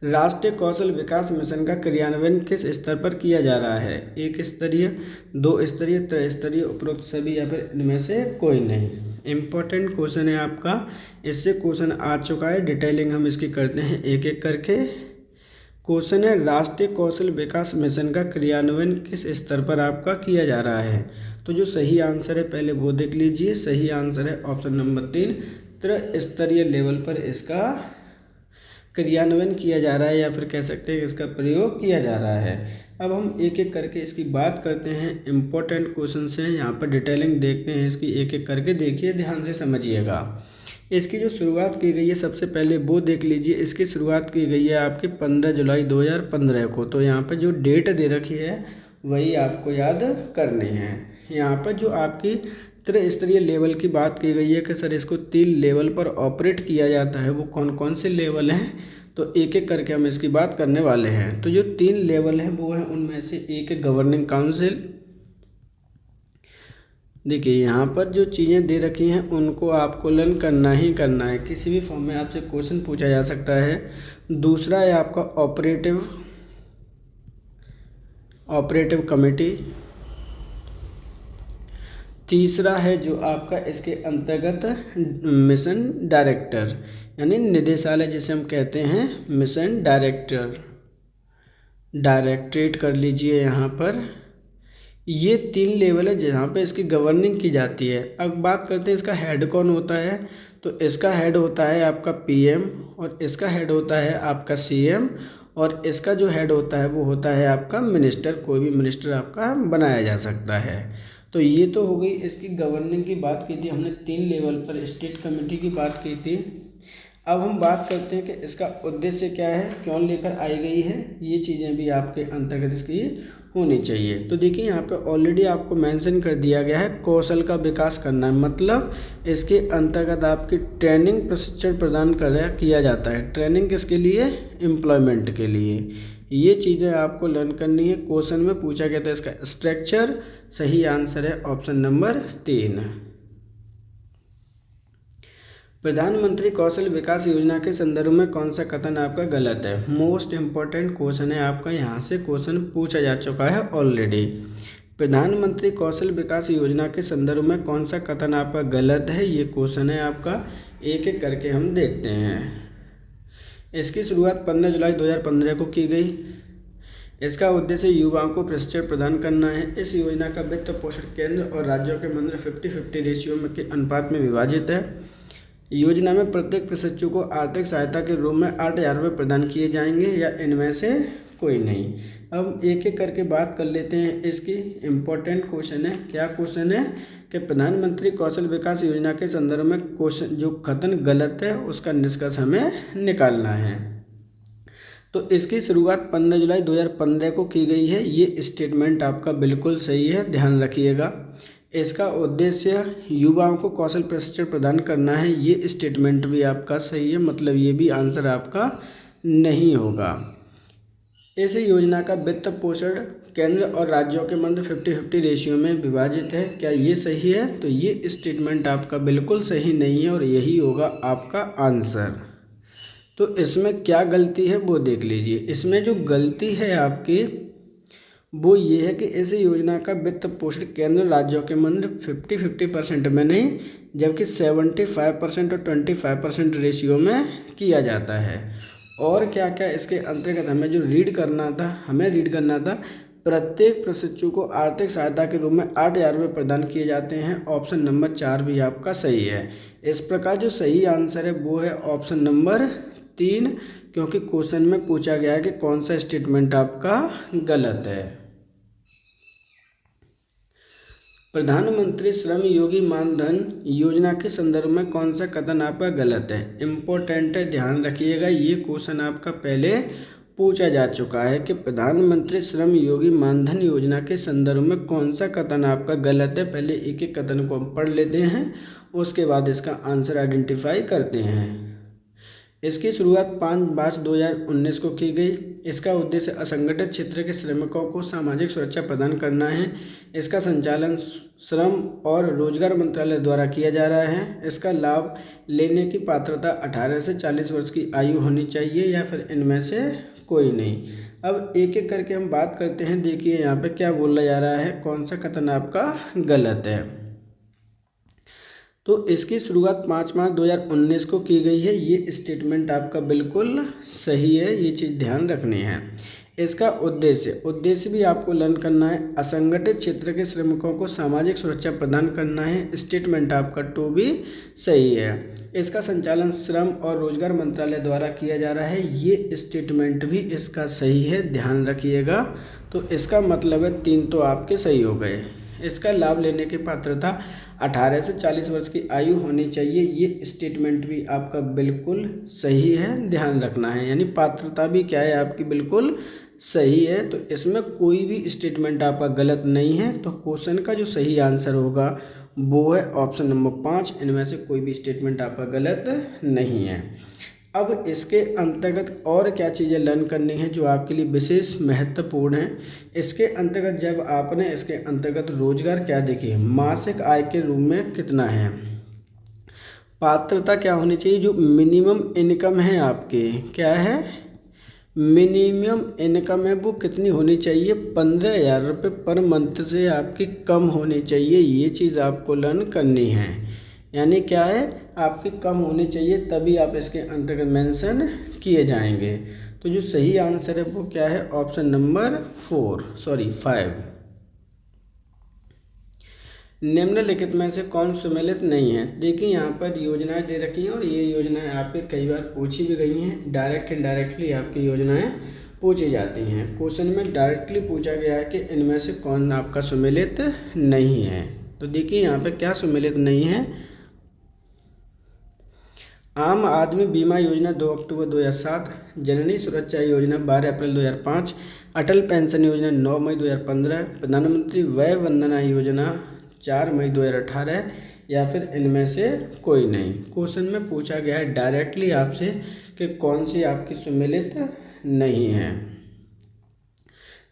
A: राष्ट्रीय कौशल विकास मिशन का क्रियान्वयन किस स्तर पर किया जा रहा है? 1 स्तरीय, 2 स्तरीय, त्रिस्तरीय, उपरोक्त सभी या फिर इनमें से कोई नहीं। इम्पोर्टेंट क्वेश्चन है आपका, इससे क्वेश्चन आ चुका है, डिटेलिंग हम इसकी करते हैं एक एक करके। क्वेश्चन है राष्ट्रीय कौशल विकास मिशन का क्रियान्वयन किस स्तर पर आपका किया जा रहा है? तो जो सही आंसर है पहले वो देख लीजिए। सही आंसर है ऑप्शन नंबर 3, त्रिस्तरीय लेवल पर इसका क्रियान्वयन किया जा रहा है, या फिर कह सकते हैं कि इसका प्रयोग किया जा रहा है। अब हम एक एक करके इसकी बात करते हैं। इम्पोर्टेंट क्वेश्चन हैं, यहाँ पर डिटेलिंग देखते हैं इसकी एक एक करके, देखिए ध्यान से समझिएगा। इसकी जो शुरुआत की गई है सबसे पहले वो देख लीजिए। इसकी शुरुआत की गई है आपकी 15 जुलाई 2015 को। तो यहाँ पर जो डेट दे रखी है वही आपको याद करनी है। यहाँ पर जो आपकी त्रिस्तरीय लेवल की बात की गई है कि सर इसको 3 लेवल पर ऑपरेट किया जाता है, वो कौन कौन से लेवल हैं? तो एक एक करके हम इसकी बात करने वाले हैं। तो जो 3 लेवल हैं वो हैं, उनमें से एक है गवर्निंग काउंसिल। देखिए यहाँ पर जो चीज़ें दे रखी हैं उनको आपको लर्न करना ही करना है, किसी भी फॉर्म में आपसे क्वेश्चन पूछा जा सकता है। दूसरा है आपका ऑपरेटिव कमेटी। तीसरा है जो आपका इसके अंतर्गत मिशन डायरेक्टर, यानी निदेशालय जिसे हम कहते हैं मिशन डायरेक्टरेट कर लीजिए यहाँ पर। ये 3 लेवल है जहाँ पे इसकी गवर्निंग की जाती है। अब बात करते हैं इसका हेड कौन होता है। तो इसका हेड होता है आपका PM, और इसका हेड होता है आपका CM, और इसका जो हेड होता है वो होता है आपका मिनिस्टर। कोई भी मिनिस्टर आपका बनाया जा सकता है। तो ये तो हो गई इसकी गवर्निंग की बात की थी हमने, 3 लेवल पर स्टेट कमेटी की बात की थी। अब हम बात करते हैं कि इसका उद्देश्य क्या है, क्यों लेकर आई गई है, ये चीज़ें भी आपके अंतर्गत इसकी होनी चाहिए। तो देखिए यहाँ पे ऑलरेडी आपको मेंशन कर दिया गया है कौशल का विकास करना है, मतलब इसके अंतर्गत आपकी ट्रेनिंग प्रशिक्षण प्रदान किया जाता है। ट्रेनिंग किसके लिए? एम्प्लॉयमेंट के लिए। ये चीज़ें आपको लर्न करनी है। क्वेश्चन में पूछा गया था इसका स्ट्रक्चर। सही आंसर है ऑप्शन नंबर 3। प्रधानमंत्री कौशल विकास योजना के संदर्भ में कौन सा कथन आपका गलत है? मोस्ट इम्पॉर्टेंट क्वेश्चन है आपका, यहाँ से क्वेश्चन पूछा जा चुका है ऑलरेडी। प्रधानमंत्री कौशल विकास योजना के संदर्भ में कौन सा कथन आपका गलत है, ये क्वेश्चन है आपका। एक एक करके हम देखते हैं। इसकी शुरुआत 15 जुलाई 2015 को की गई। इसका उद्देश्य युवाओं को प्रशिक्षण प्रदान करना है। इस योजना का वित्त पोषण केंद्र और राज्यों के मध्य 50-50 रेशियो के अनुपात में विभाजित है। योजना में प्रत्येक प्रशिक्षु को आर्थिक सहायता के रूप में 8,000 रुपये प्रदान किए जाएंगे, या इनमें से कोई नहीं। अब एक एक करके बात कर लेते हैं इसकी। इम्पोर्टेंट क्वेश्चन है। क्या क्वेश्चन है कि प्रधानमंत्री कौशल विकास योजना के संदर्भ में क्वेश्चन जो कथन गलत है उसका निष्कर्ष हमें निकालना है। तो इसकी शुरुआत 15 जुलाई 2015 को की गई है। ये स्टेटमेंट आपका बिल्कुल सही है, ध्यान रखिएगा। इसका उद्देश्य युवाओं को कौशल प्रशिक्षण प्रदान करना है, ये स्टेटमेंट भी आपका सही है, मतलब ये भी आंसर आपका नहीं होगा। इस योजना का वित्त पोषण केंद्र और राज्यों के मध्य 50-50 रेशियो में विभाजित है, क्या ये सही है? तो ये स्टेटमेंट आपका बिल्कुल सही नहीं है, और यही होगा आपका आंसर। तो इसमें क्या गलती है वो देख लीजिए। इसमें जो गलती है आपकी वो ये है कि इस योजना का वित्त पोषण केंद्र राज्यों के मध्य 50-50% में नहीं, जबकि 75% और 25% रेशियो में किया जाता है। और क्या क्या इसके अंतर्गत हमें रीड करना था, प्रत्येक प्रशिक्षु को आर्थिक सहायता के रूप में 8,000 रुपये प्रदान किए जाते हैं। ऑप्शन नंबर 4 भी आपका सही है। इस प्रकार जो सही आंसर है वो है ऑप्शन नंबर 3, क्योंकि क्वेश्चन में पूछा गया है कि कौन सा स्टेटमेंट आपका गलत है। प्रधानमंत्री श्रम योगी मानधन योजना के संदर्भ में कौन सा कथन आपका गलत है? इम्पोर्टेंट है, ध्यान रखिएगा। ये क्वेश्चन आपका पहले पूछा जा चुका है कि प्रधानमंत्री श्रम योगी मानधन योजना के संदर्भ में कौन सा कथन आपका गलत है। पहले एक एक कथन को हम पढ़ लेते हैं, उसके बाद इसका आंसर आइडेंटिफाई करते हैं। इसकी शुरुआत 5 मार्च 2019 को की गई। इसका उद्देश्य असंगठित क्षेत्र के श्रमिकों को सामाजिक सुरक्षा प्रदान करना है। इसका संचालन श्रम और रोजगार मंत्रालय द्वारा किया जा रहा है। इसका लाभ लेने की पात्रता 18 से 40 वर्ष की आयु होनी चाहिए या फिर इनमें से कोई नहीं। अब एक एक करके हम बात करते हैं। देखिए यहाँ पे क्या बोला जा रहा है, कौन सा कथन आपका गलत है। तो इसकी शुरुआत 5 मार्च 2019 को की गई है, ये स्टेटमेंट आपका बिल्कुल सही है, ये चीज़ ध्यान रखनी है। इसका उद्देश्य भी आपको लर्न करना है। असंगठित क्षेत्र के श्रमिकों को सामाजिक सुरक्षा प्रदान करना है, स्टेटमेंट आपका 2 भी सही है। इसका संचालन श्रम और रोजगार मंत्रालय द्वारा किया जा रहा है, ये स्टेटमेंट भी इसका सही है, ध्यान रखिएगा। तो इसका मतलब है 3 तो आपके सही हो गए। इसका लाभ लेने की पात्रता 18 से 40 वर्ष की आयु होनी चाहिए, ये स्टेटमेंट भी आपका बिल्कुल सही है, ध्यान रखना है। यानी पात्रता भी क्या है आपकी बिल्कुल सही है। तो इसमें कोई भी स्टेटमेंट आपका गलत नहीं है। तो क्वेश्चन का जो सही आंसर होगा वो है ऑप्शन नंबर 5। इनमें से कोई भी स्टेटमेंट आपका गलत नहीं है। अब इसके अंतर्गत और क्या चीज़ें लर्न करनी है जो आपके लिए विशेष महत्वपूर्ण है। इसके अंतर्गत जब आपने इसके अंतर्गत रोजगार क्या देखिए, मासिक आय के रूप में कितना है, पात्रता क्या होनी चाहिए, जो मिनिमम इनकम है आपके, क्या है मिनिमम इनकम है वो कितनी होनी चाहिए, 15,000 रुपये पर मंथ से आपकी कम होनी चाहिए। ये चीज़ आपको लर्न करनी है। यानी क्या है आपकी कम होनी चाहिए, तभी आप इसके अंतर्गत मेंशन किए जाएंगे। तो जो सही आंसर है वो क्या है, ऑप्शन नंबर 5। निम्नलिखित में से कौन सम्मिलित नहीं है। देखिए यहाँ पर योजनाएं दे रखी हैं और ये योजनाएं आपके कई बार पूछी भी गई हैं। डायरेक्ट इनडायरेक्टली आपकी योजनाएं पूछी जाती हैं। क्वेश्चन में डायरेक्टली पूछा गया है कि इनमें से कौन आपका सम्मिलित नहीं है। तो देखिए यहाँ पे क्या सम्मिलित नहीं है। आम आदमी बीमा योजना 2 अक्टूबर 2007, जननी सुरक्षा योजना 12 अप्रैल 2005, अटल पेंशन योजना 9 मई 2015, प्रधानमंत्री वय वंदना योजना 4 मई 2018 या फिर इनमें से कोई नहीं। क्वेश्चन में पूछा गया है डायरेक्टली आपसे कि कौन सी आपकी सम्मिलित नहीं है।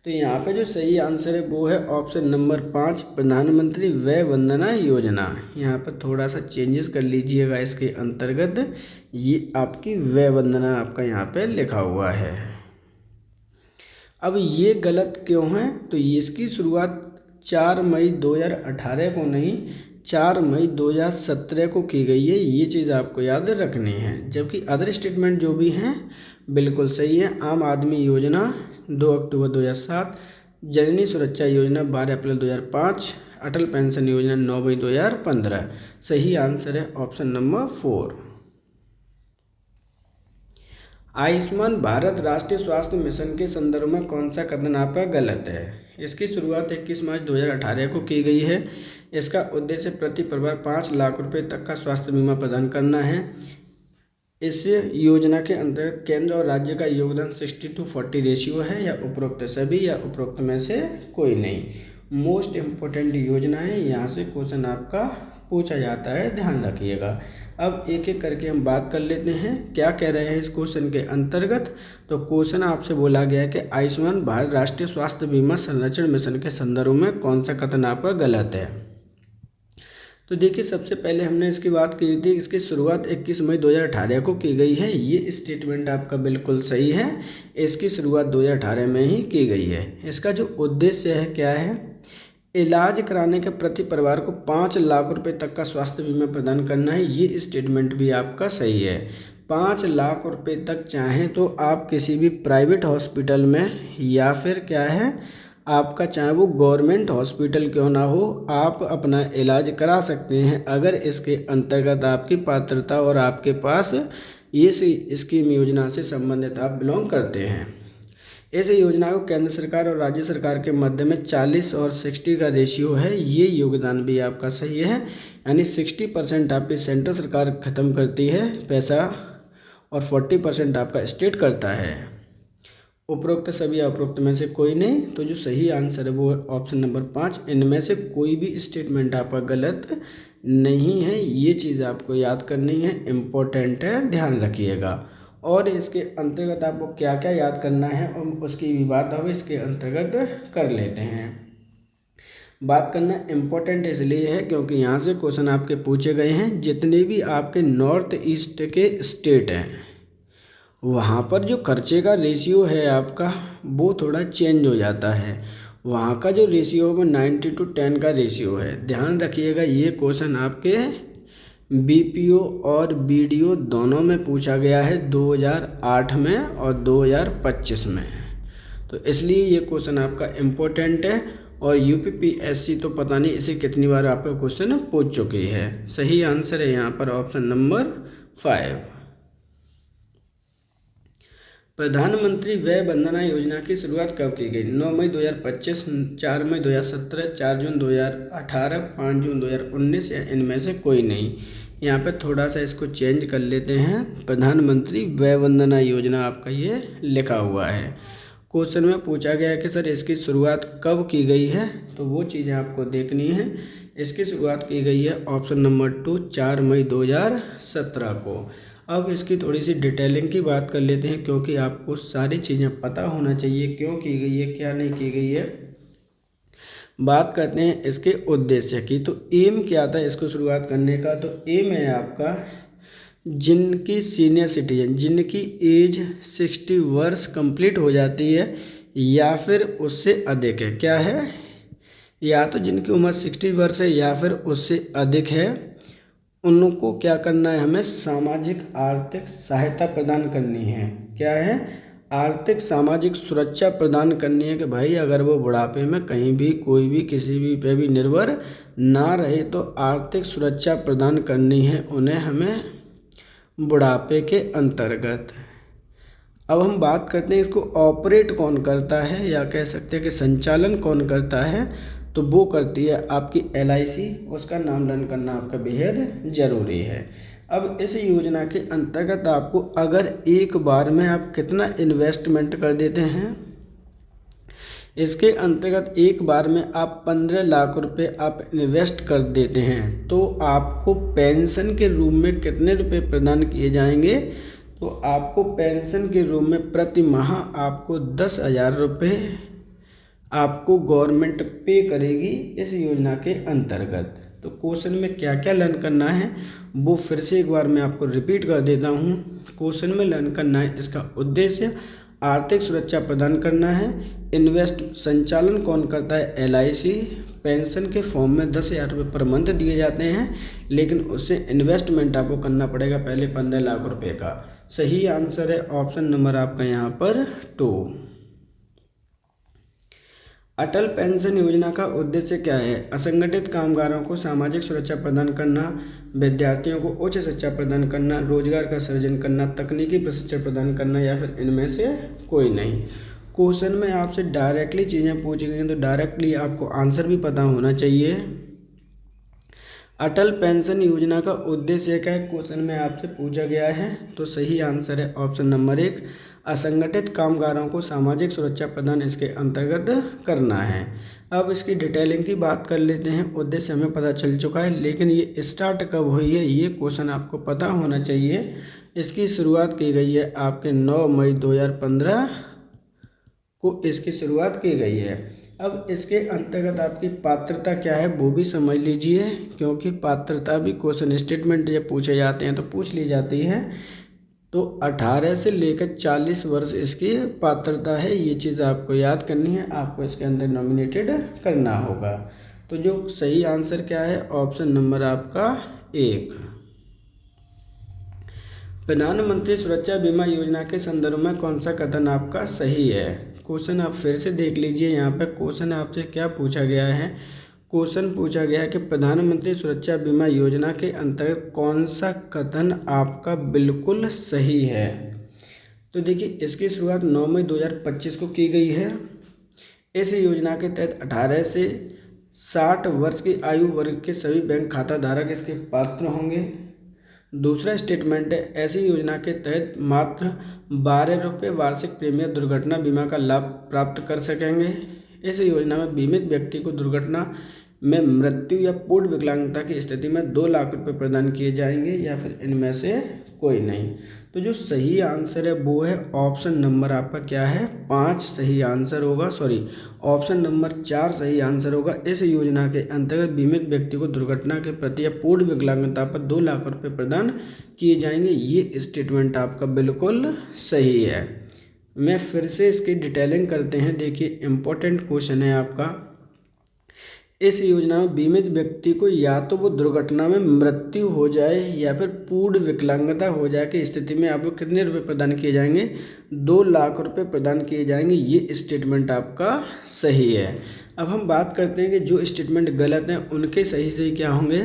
A: तो यहाँ पे जो सही आंसर है वो है ऑप्शन नंबर 5, प्रधानमंत्री वय वंदना योजना। यहाँ पर थोड़ा सा चेंजेस कर लीजिएगा इसके अंतर्गत, ये आपकी वय वंदना आपका यहाँ पे लिखा हुआ है। अब ये गलत क्यों है, तो इसकी शुरुआत 4 मई 2018 को नहीं 4 मई 2017 को की गई है, ये चीज़ आपको याद रखनी है। जबकि अदर स्टेटमेंट जो भी हैं बिल्कुल सही है। आम आदमी योजना 2 अक्टूबर 2007, जननी सुरक्षा योजना 12 अप्रैल 2005, अटल पेंशन योजना 9 मई 2015। सही आंसर है ऑप्शन नंबर 4। आयुष्मान भारत राष्ट्रीय स्वास्थ्य मिशन के संदर्भ में कौन सा कथन आपका गलत है। इसकी शुरुआत 21 मार्च 2018 को की गई है। इसका उद्देश्य प्रति परिवार 5 लाख रुपए तक का स्वास्थ्य बीमा प्रदान करना है। इस योजना के अंतर्गत केंद्र और राज्य का योगदान 60:40 रेशियो है, या उपरोक्त सभी या उपरोक्त में से कोई नहीं। मोस्ट इम्पोर्टेंट योजना है, यहाँ से क्वेश्चन आपका पूछा जाता है, ध्यान रखिएगा। अब एक एक करके हम बात कर लेते हैं क्या कह रहे हैं इस क्वेश्चन के अंतर्गत। तो क्वेश्चन आपसे बोला गया है कि आयुष्मान भारत राष्ट्रीय स्वास्थ्य बीमा संरक्षण मिशन के संदर्भ में कौन सा कथन आपका गलत है। तो देखिए सबसे पहले हमने इसकी बात की थी, इसकी शुरुआत 21 मई 2018 को की गई है, ये स्टेटमेंट आपका बिल्कुल सही है। इसकी शुरुआत 2018 में ही की गई है। इसका जो उद्देश्य है क्या है, इलाज कराने के प्रति परिवार को 5 लाख रुपए तक का स्वास्थ्य बीमा प्रदान करना है, ये स्टेटमेंट भी आपका सही है। 5 लाख रुपए तक चाहें तो आप किसी भी प्राइवेट हॉस्पिटल में या फिर क्या है आपका चाहे वो गवर्नमेंट हॉस्पिटल क्यों ना हो, आप अपना इलाज करा सकते हैं अगर इसके अंतर्गत आपकी पात्रता और आपके पास ये स्कीम योजना से संबंधित आप बिलोंग करते हैं। इस योजना को केंद्र सरकार और राज्य सरकार के मध्य में 40 और 60 का रेशियो है, ये योगदान भी आपका सही है। यानी 60% आपकी सेंट्रल सरकार ख़त्म करती है पैसा और 40% आपका स्टेट करता है। उपरोक्त सभी उपरोक्त में से कोई नहीं। तो जो सही आंसर है वो है ऑप्शन नंबर 5। इनमें से कोई भी स्टेटमेंट आपका गलत नहीं है। ये चीज़ आपको याद करनी है, इम्पोर्टेंट है, ध्यान रखिएगा। और इसके अंतर्गत आपको क्या क्या याद करना है और उसकी भी बात अब इसके अंतर्गत कर लेते हैं। बात करना इम्पोर्टेंट इसलिए है क्योंकि यहाँ से क्वेश्चन आपके पूछे गए हैं। जितने भी आपके नॉर्थ ईस्ट के स्टेट हैं वहाँ पर जो खर्चे का रेशियो है आपका वो थोड़ा चेंज हो जाता है। वहाँ का जो रेशियो है वो 90:10 का रेशियो है। ध्यान रखिएगा, ये क्वेश्चन आपके बीपीओ और बीडीओ दोनों में पूछा गया है, 2008 में और 2025 में। तो इसलिए ये क्वेश्चन आपका इम्पोर्टेंट है। और यूपीपीएससी तो पता नहीं इसे कितनी बार आपका क्वेश्चन पूछ चुकी है। सही आंसर है यहाँ पर ऑप्शन नंबर 5। प्रधानमंत्री वय वंदना योजना की शुरुआत कब की गई? 9 मई 2025, 4 मई 2017, 4 जून 2018, 5 जून 2019 या इनमें से कोई नहीं। यहाँ पे थोड़ा सा इसको चेंज कर लेते हैं। प्रधानमंत्री वय वंदना योजना आपका ये लिखा हुआ है। क्वेश्चन में पूछा गया है कि सर इसकी शुरुआत कब की गई है, तो वो चीज़ें आपको देखनी है। इसकी शुरुआत की गई है ऑप्शन नंबर 2 4 मई 2017 को। अब इसकी थोड़ी सी डिटेलिंग की बात कर लेते हैं क्योंकि आपको सारी चीज़ें पता होना चाहिए क्यों की गई है, क्या नहीं की गई है। बात करते हैं इसके उद्देश्य की। तो एम क्या था इसको शुरुआत करने का? तो एम है आपका जिनकी सीनियर सिटीजन, जिनकी एज 60 वर्ष कंप्लीट हो जाती है या फिर उससे अधिक है। क्या है? या तो जिनकी उम्र 60 वर्ष है या फिर उससे अधिक है, उनको क्या करना है? हमें सामाजिक आर्थिक सहायता प्रदान करनी है। क्या है? आर्थिक सामाजिक सुरक्षा प्रदान करनी है कि भाई अगर वो बुढ़ापे में कहीं भी कोई भी किसी भी पे भी निर्भर ना रहे, तो आर्थिक सुरक्षा प्रदान करनी है उन्हें हमें बुढ़ापे के अंतर्गत। अब हम बात करते हैं इसको ऑपरेट कौन करता है या कह सकते हैं कि संचालन कौन करता है। तो वो करती है आपकी LIC। उसका नामकरण करना आपका बेहद ज़रूरी है। अब इस योजना के अंतर्गत आपको अगर एक बार में आप कितना इन्वेस्टमेंट कर देते हैं, इसके अंतर्गत एक बार में आप 15 लाख रुपए आप इन्वेस्ट कर देते हैं तो आपको पेंशन के रूप में कितने रुपए प्रदान किए जाएंगे? तो आपको पेंशन के रूप में प्रति माह आपको 10,000 रुपये आपको गवर्नमेंट पे करेगी इस योजना के अंतर्गत। तो क्वेश्चन में क्या क्या लर्न करना है वो फिर से एक बार मैं आपको रिपीट कर देता हूँ। क्वेश्चन में लर्न करना है इसका उद्देश्य आर्थिक सुरक्षा प्रदान करना है, इन्वेस्ट संचालन कौन करता है? LIC। पेंशन के फॉर्म में 10,000 रुपये पर मंथ दिए जाते हैं, लेकिन उससे इन्वेस्टमेंट आपको करना पड़ेगा पहले 15 लाख रुपए का। सही आंसर है ऑप्शन नंबर आपका यहाँ पर 2। अटल पेंशन योजना का उद्देश्य क्या है? असंगठित कामगारों को सामाजिक सुरक्षा प्रदान करना, विद्यार्थियों को उच्च शिक्षा प्रदान करना, रोजगार का सृजन करना, तकनीकी प्रशिक्षण प्रदान करना या फिर इनमें से कोई नहीं। क्वेश्चन में आपसे डायरेक्टली चीज़ें पूछी गई हैं तो डायरेक्टली आपको आंसर भी पता होना चाहिए। अटल पेंशन योजना का उद्देश्य क्या है? क्वेश्चन में आपसे पूछा गया है। तो सही आंसर है ऑप्शन नंबर 1, असंगठित कामगारों को सामाजिक सुरक्षा प्रदान इसके अंतर्गत करना है। अब इसकी डिटेलिंग की बात कर लेते हैं। उद्देश्य हमें पता चल चुका है, लेकिन ये स्टार्ट कब हुई है ये क्वेश्चन आपको पता होना चाहिए। इसकी शुरुआत की गई है आपके 9 मई 2015 को इसकी शुरुआत की गई है। अब इसके अंतर्गत आपकी पात्रता क्या है वो भी समझ लीजिए, क्योंकि पात्रता भी क्वेश्चन स्टेटमेंट जब पूछे जाते हैं तो पूछ ली जाती है। तो 18 से लेकर 40 वर्ष इसकी पात्रता है, ये चीज़ आपको याद करनी है। आपको इसके अंदर नॉमिनेटेड करना होगा। तो जो सही आंसर क्या है? ऑप्शन नंबर आपका 1। प्रधानमंत्री सुरक्षा बीमा योजना के संदर्भ में कौन सा कथन आपका सही है? क्वेश्चन आप फिर से देख लीजिए। यहाँ पे क्वेश्चन आपसे क्या पूछा गया है? क्वेश्चन पूछा गया है कि प्रधानमंत्री सुरक्षा बीमा योजना के अंतर्गत कौन सा कथन आपका बिल्कुल सही है? तो देखिए, इसकी शुरुआत 9 मई 2025 को की गई है। इस योजना के तहत 18 से 60 वर्ष की आयु वर्ग के सभी बैंक खाता धारक इसके पात्र होंगे। दूसरा स्टेटमेंट है, ऐसी योजना के तहत मात्र 12 रुपये वार्षिक प्रीमियम दुर्घटना बीमा का लाभ प्राप्त कर सकेंगे। इस योजना में बीमित व्यक्ति को दुर्घटना में मृत्यु या पूर्ण विकलांगता की स्थिति में 2 लाख रुपये प्रदान किए जाएंगे या फिर इनमें से कोई नहीं। तो जो सही आंसर है वो है ऑप्शन नंबर आपका क्या है 5 सही आंसर होगा, ऑप्शन नंबर 4 सही आंसर होगा। इस योजना के अंतर्गत बीमित व्यक्ति को दुर्घटना के प्रति या पूर्ण विकलांगता पर 2 लाख रुपये प्रदान किए जाएंगे। ये स्टेटमेंट आपका बिल्कुल सही है। मैं फिर से इसकी डिटेलिंग करते हैं। देखिए इम्पोर्टेंट क्वेश्चन है आपका, इस योजना में बीमित व्यक्ति को या तो वो दुर्घटना में मृत्यु हो जाए या फिर पूर्ण विकलांगता हो जाए की स्थिति में आपको कितने रुपए प्रदान किए जाएंगे, 2 लाख रुपए प्रदान किए जाएंगे। ये स्टेटमेंट आपका सही है। अब हम बात करते हैं कि जो स्टेटमेंट गलत हैं उनके सही क्या होंगे।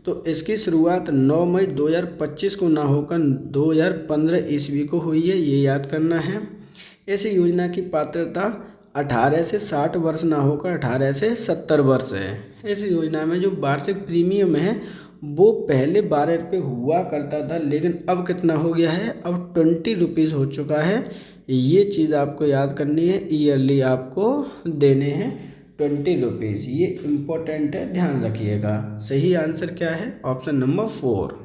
A: तो इसकी शुरुआत 9 मई 2025 को ना होकर 2015 ईस्वी को हुई है, ये याद करना है। इस योजना की पात्रता 18 से 60 वर्ष ना होकर 18 से 70 वर्ष है। इस योजना में जो वार्षिक प्रीमियम है वो पहले 12 रुपये हुआ करता था, लेकिन अब कितना हो गया है, अब 20 रुपीज़ हो चुका है। ये चीज़ आपको याद करनी है, ईयरली आपको देने हैं 20 रुपीज़। ये इम्पोर्टेंट है, ध्यान रखिएगा। सही आंसर क्या है, ऑप्शन नंबर 4।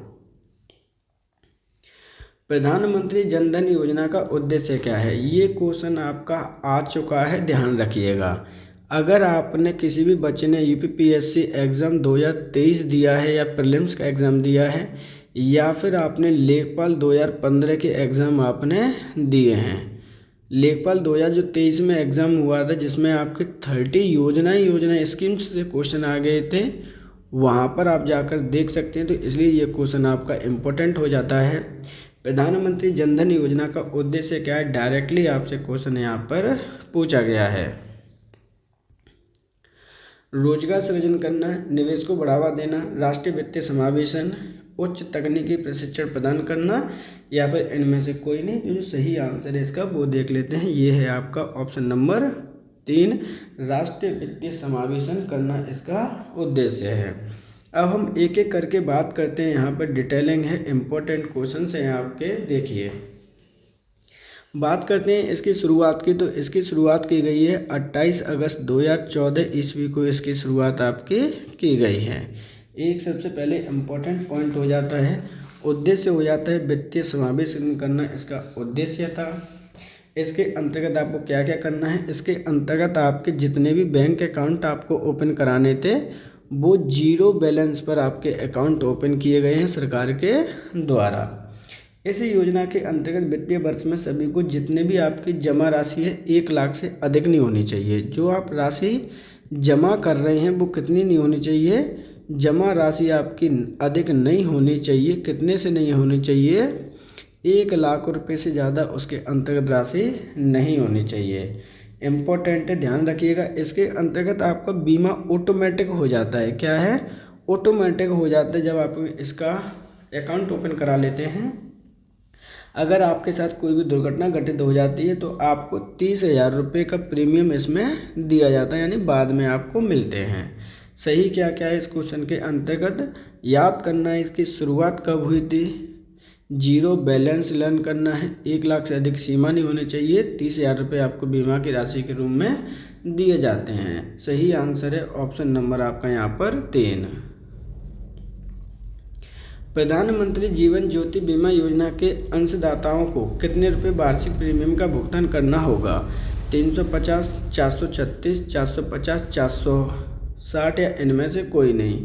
A: प्रधानमंत्री जन धन योजना का उद्देश्य क्या है, ये क्वेश्चन आपका आ चुका है, ध्यान रखिएगा। अगर आपने किसी भी बच्चे ने यूपीपीएससी एग्ज़ाम 2023 दिया है या प्रीलिम्स का एग्ज़ाम दिया है या फिर आपने लेखपाल 2015 के एग्ज़ाम आपने दिए हैं, लेखपाल 2023 में एग्ज़ाम हुआ था जिसमें आपके 30 योजना स्कीम्स से क्वेश्चन आ गए थे, वहाँ पर आप जाकर देख सकते हैं। तो इसलिए ये क्वेश्चन आपका इम्पोर्टेंट हो जाता है। प्रधानमंत्री जन धन योजना का उद्देश्य क्या है, डायरेक्टली आपसे क्वेश्चन यहाँ पर पूछा गया है। रोजगार सृजन करना, निवेश को बढ़ावा देना, राष्ट्रीय वित्तीय समावेशन, उच्च तकनीकी प्रशिक्षण प्रदान करना या फिर इनमें से कोई नहीं। जो सही आंसर है इसका वो देख लेते हैं। ये है आपका ऑप्शन नंबर 3, राष्ट्रीय वित्तीय समावेशन करना इसका उद्देश्य है। अब हम एक एक करके बात करते हैं, यहाँ पर डिटेलिंग है, इम्पोर्टेंट क्वेश्चन हैं आपके। देखिए बात करते हैं इसकी शुरुआत की, तो इसकी शुरुआत की गई है 28 अगस्त 2014 ईस्वी को इसकी शुरुआत आपकी की गई है। एक सबसे पहले इम्पोर्टेंट पॉइंट हो जाता है, उद्देश्य हो जाता है वित्तीय समावेशन करना, इसका उद्देश्य था। इसके अंतर्गत आपको क्या क्या करना है, इसके अंतर्गत आपके जितने भी बैंक अकाउंट आपको ओपन कराने थे वो 0 बैलेंस पर आपके अकाउंट ओपन किए गए हैं सरकार के द्वारा। इस योजना के अंतर्गत वित्तीय वर्ष में सभी को जितने भी आपकी जमा राशि है 1 लाख से अधिक नहीं होनी चाहिए। जो आप राशि जमा कर रहे हैं वो कितनी नहीं होनी चाहिए, जमा राशि आपकी अधिक नहीं होनी चाहिए। कितने से नहीं होनी चाहिए, 1 लाख रुपये से ज़्यादा उसके अंतर्गत राशि नहीं होनी चाहिए। इम्पोर्टेंट है, ध्यान रखिएगा। इसके अंतर्गत आपका बीमा ऑटोमेटिक हो जाता है। क्या है, ऑटोमेटिक हो जाता है जब आप इसका अकाउंट ओपन करा लेते हैं। अगर आपके साथ कोई भी दुर्घटना घटित हो जाती है तो आपको 30,000 रुपये का प्रीमियम इसमें दिया जाता है, यानी बाद में आपको मिलते हैं। सही क्या क्या है इस क्वेश्चन के अंतर्गत याद करना है। इसकी शुरुआत कब हुई थी, 0 बैलेंस लर्न करना है, 1 लाख से अधिक सीमा नहीं होनी चाहिए, 30,000 रुपये आपको बीमा की राशि के रूप में दिए जाते हैं। सही आंसर है ऑप्शन नंबर आपका यहाँ पर 3। प्रधानमंत्री जीवन ज्योति बीमा योजना के अंशदाताओं को कितने रुपये वार्षिक प्रीमियम का भुगतान करना होगा, 350, 436, 450, 460 या इनमें से कोई नहीं।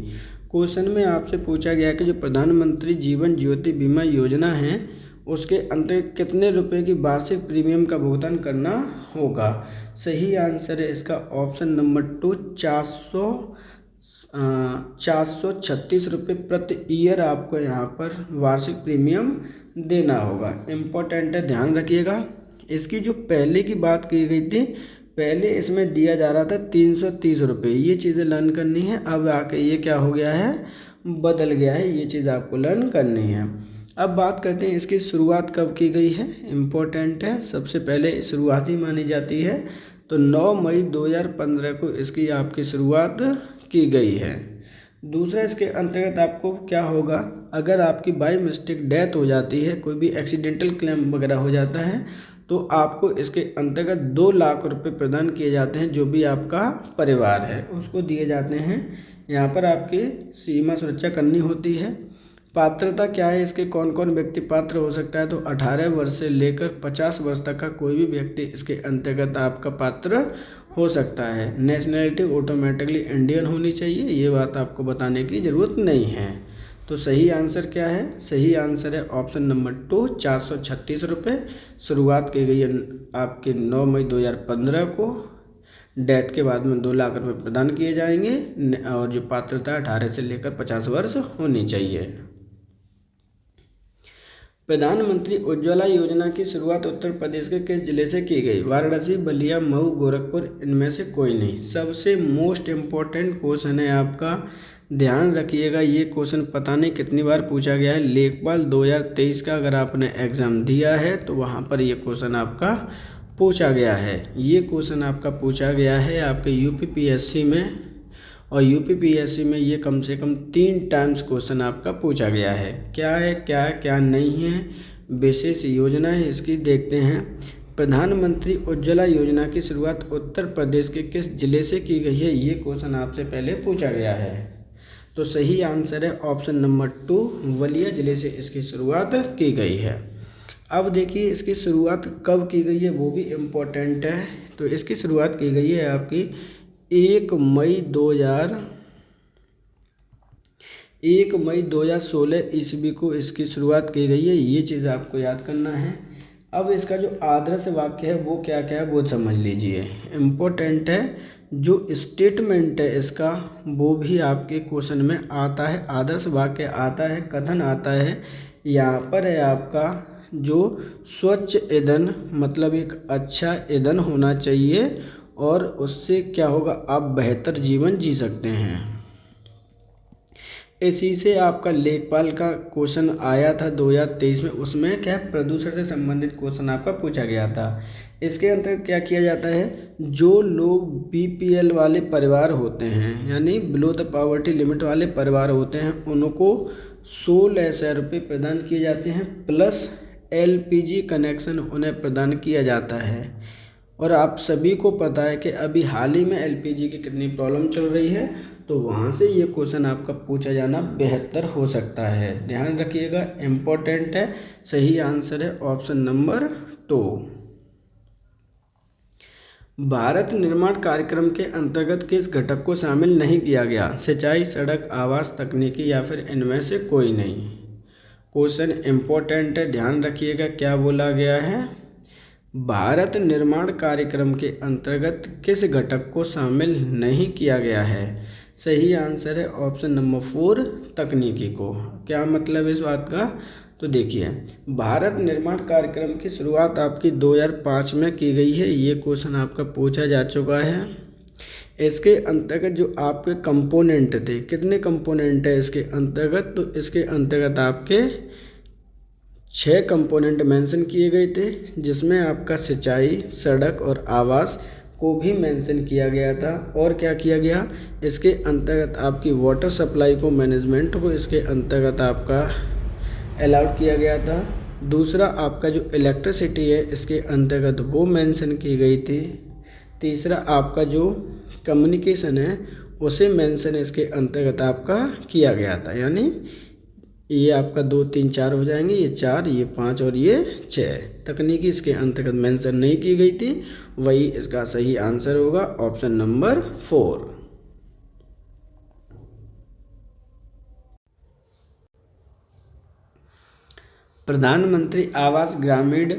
A: क्वेश्चन में आपसे पूछा गया कि जो प्रधानमंत्री जीवन ज्योति बीमा योजना है उसके अंतर्गत कितने रुपए की वार्षिक प्रीमियम का भुगतान करना होगा। सही आंसर है इसका ऑप्शन नंबर 2, 436 रुपये प्रति ईयर आपको यहाँ पर वार्षिक प्रीमियम देना होगा। इम्पोर्टेंट है, ध्यान रखिएगा। इसकी जो पहले की बात की गई थी, पहले इसमें दिया जा रहा था 330 रुपये, ये चीज़ें लर्न करनी है। अब आके ये क्या हो गया है, बदल गया है, ये चीज़ आपको लर्न करनी है। अब बात करते हैं इसकी शुरुआत कब की गई है, इम्पोर्टेंट है। सबसे पहले शुरुआती मानी जाती है तो 9 मई 2015 को इसकी आपकी शुरुआत की गई है। दूसरा इसके अंतर्गत आपको क्या होगा, अगर आपकी बाय मिस्टेक डेथ हो जाती है, कोई भी एक्सीडेंटल क्लेम वगैरह हो जाता है, तो आपको इसके अंतर्गत 2 लाख रुपए प्रदान किए जाते हैं। जो भी आपका परिवार है उसको दिए जाते हैं। यहाँ पर आपकी सीमा सुरक्षा करनी होती है। पात्रता क्या है इसके, कौन कौन व्यक्ति पात्र हो सकता है, तो 18 वर्ष से लेकर 50 वर्ष तक का कोई भी व्यक्ति इसके अंतर्गत आपका पात्र हो सकता है। नेशनैलिटी ऑटोमेटिकली इंडियन होनी चाहिए, ये बात आपको बताने की ज़रूरत नहीं है। तो सही आंसर क्या है, सही आंसर है ऑप्शन नंबर 2, 436 रुपये। शुरुआत की गई है आपके 9 मई 2015 को। डेथ के बाद में 2 लाख रुपये प्रदान किए जाएंगे और जो पात्रता 18 से लेकर 50 वर्ष होनी चाहिए। प्रधानमंत्री उज्ज्वला योजना की शुरुआत उत्तर प्रदेश के किस जिले से की गई? वाराणसी, बलिया, मऊ, गोरखपुर, इनमें से कोई नहीं। सबसे मोस्ट इम्पोर्टेंट क्वेश्चन है आपका, ध्यान रखिएगा। ये क्वेश्चन पता नहीं कितनी बार पूछा गया है। लेखपाल 2023 का अगर आपने एग्ज़ाम दिया है तो वहाँ पर ये क्वेश्चन आपका पूछा गया है। ये क्वेश्चन आपका पूछा गया है आपके यूपीपीएससी में, और यूपीपीएससी में ये कम से कम 3 टाइम्स क्वेश्चन आपका पूछा गया है। क्या है, क्या नहीं है, विशेष योजना है इसकी, देखते हैं। प्रधानमंत्री उज्ज्वला योजना की शुरुआत उत्तर प्रदेश के किस जिले से की गई है? ये क्वेश्चन आपसे पहले पूछा गया है। तो सही आंसर है ऑप्शन नंबर 2, बलिया जिले से इसकी शुरुआत की गई है। अब देखिए इसकी शुरुआत कब की गई है वो भी इम्पोर्टेंट है। तो इसकी शुरुआत की गई है आपकी 1 मई 2016 ईस्वी को इसकी शुरुआत की गई है। ये चीज़ आपको याद करना है। अब इसका जो आदर्श वाक्य है वो क्या क्या है वो समझ लीजिए, इम्पोर्टेंट है। जो स्टेटमेंट है इसका वो भी आपके क्वेश्चन में आता है, आदर्श वाक्य आता है, कथन आता है। यहाँ पर है आपका जो स्वच्छ ईंधन, मतलब एक अच्छा ईंधन होना चाहिए और उससे क्या होगा, आप बेहतर जीवन जी सकते हैं। इसी से आपका लेखपाल का क्वेश्चन आया था 2023 में, उसमें क्या प्रदूषण से संबंधित क्वेश्चन आपका पूछा गया था। इसके अंतर्गत क्या किया जाता है, जो लोग बीपीएल वाले परिवार होते हैं यानी बिलो द पॉवर्टी लिमिट वाले परिवार होते हैं उनको 16,000 रुपये प्रदान किए जाते हैं, प्लस एलपीजी कनेक्शन उन्हें प्रदान किया जाता है। और आप सभी को पता है कि अभी हाल ही में एलपीजी की कितनी प्रॉब्लम चल रही है, तो वहाँ से ये क्वेश्चन आपका पूछा जाना बेहतर हो सकता है। ध्यान रखिएगा, इम्पोर्टेंट है। सही आंसर है ऑप्शन नंबर 2। भारत निर्माण कार्यक्रम के अंतर्गत किस घटक को शामिल नहीं किया गया? सिंचाई, सड़क, आवास, तकनीकी या फिर इनमें से कोई नहीं। क्वेश्चन इम्पोर्टेंट है, ध्यान रखिएगा क्या बोला गया है। भारत निर्माण कार्यक्रम के अंतर्गत किस घटक को शामिल नहीं किया गया है? सही आंसर है ऑप्शन नंबर 4, तकनीकी को। क्या मतलब इस बात का, तो देखिए भारत निर्माण कार्यक्रम की शुरुआत आपकी 2005 में की गई है। ये क्वेश्चन आपका पूछा जा चुका है। इसके अंतर्गत जो आपके कंपोनेंट थे, कितने कंपोनेंट है इसके अंतर्गत, तो इसके अंतर्गत आपके 6 कंपोनेंट मेंशन किए गए थे, जिसमें आपका सिंचाई, सड़क और आवास को भी मेंशन किया गया था। और क्या किया गया, इसके अंतर्गत आपकी वाटर सप्लाई को, मैनेजमेंट को इसके अंतर्गत आपका अलाउड किया गया था। दूसरा आपका जो इलेक्ट्रिसिटी है इसके अंतर्गत वो मेंशन की गई थी। तीसरा आपका जो कम्युनिकेशन है उसे मेंशन इसके अंतर्गत आपका किया गया था। यानी ये आपका 2, 3, 4 हो जाएंगे, ये 4, ये 5 और ये 6। तकनीकी इसके अंतर्गत मेंशन नहीं की गई थी, वही इसका सही आंसर होगा ऑप्शन नंबर 4। प्रधानमंत्री आवास ग्रामीण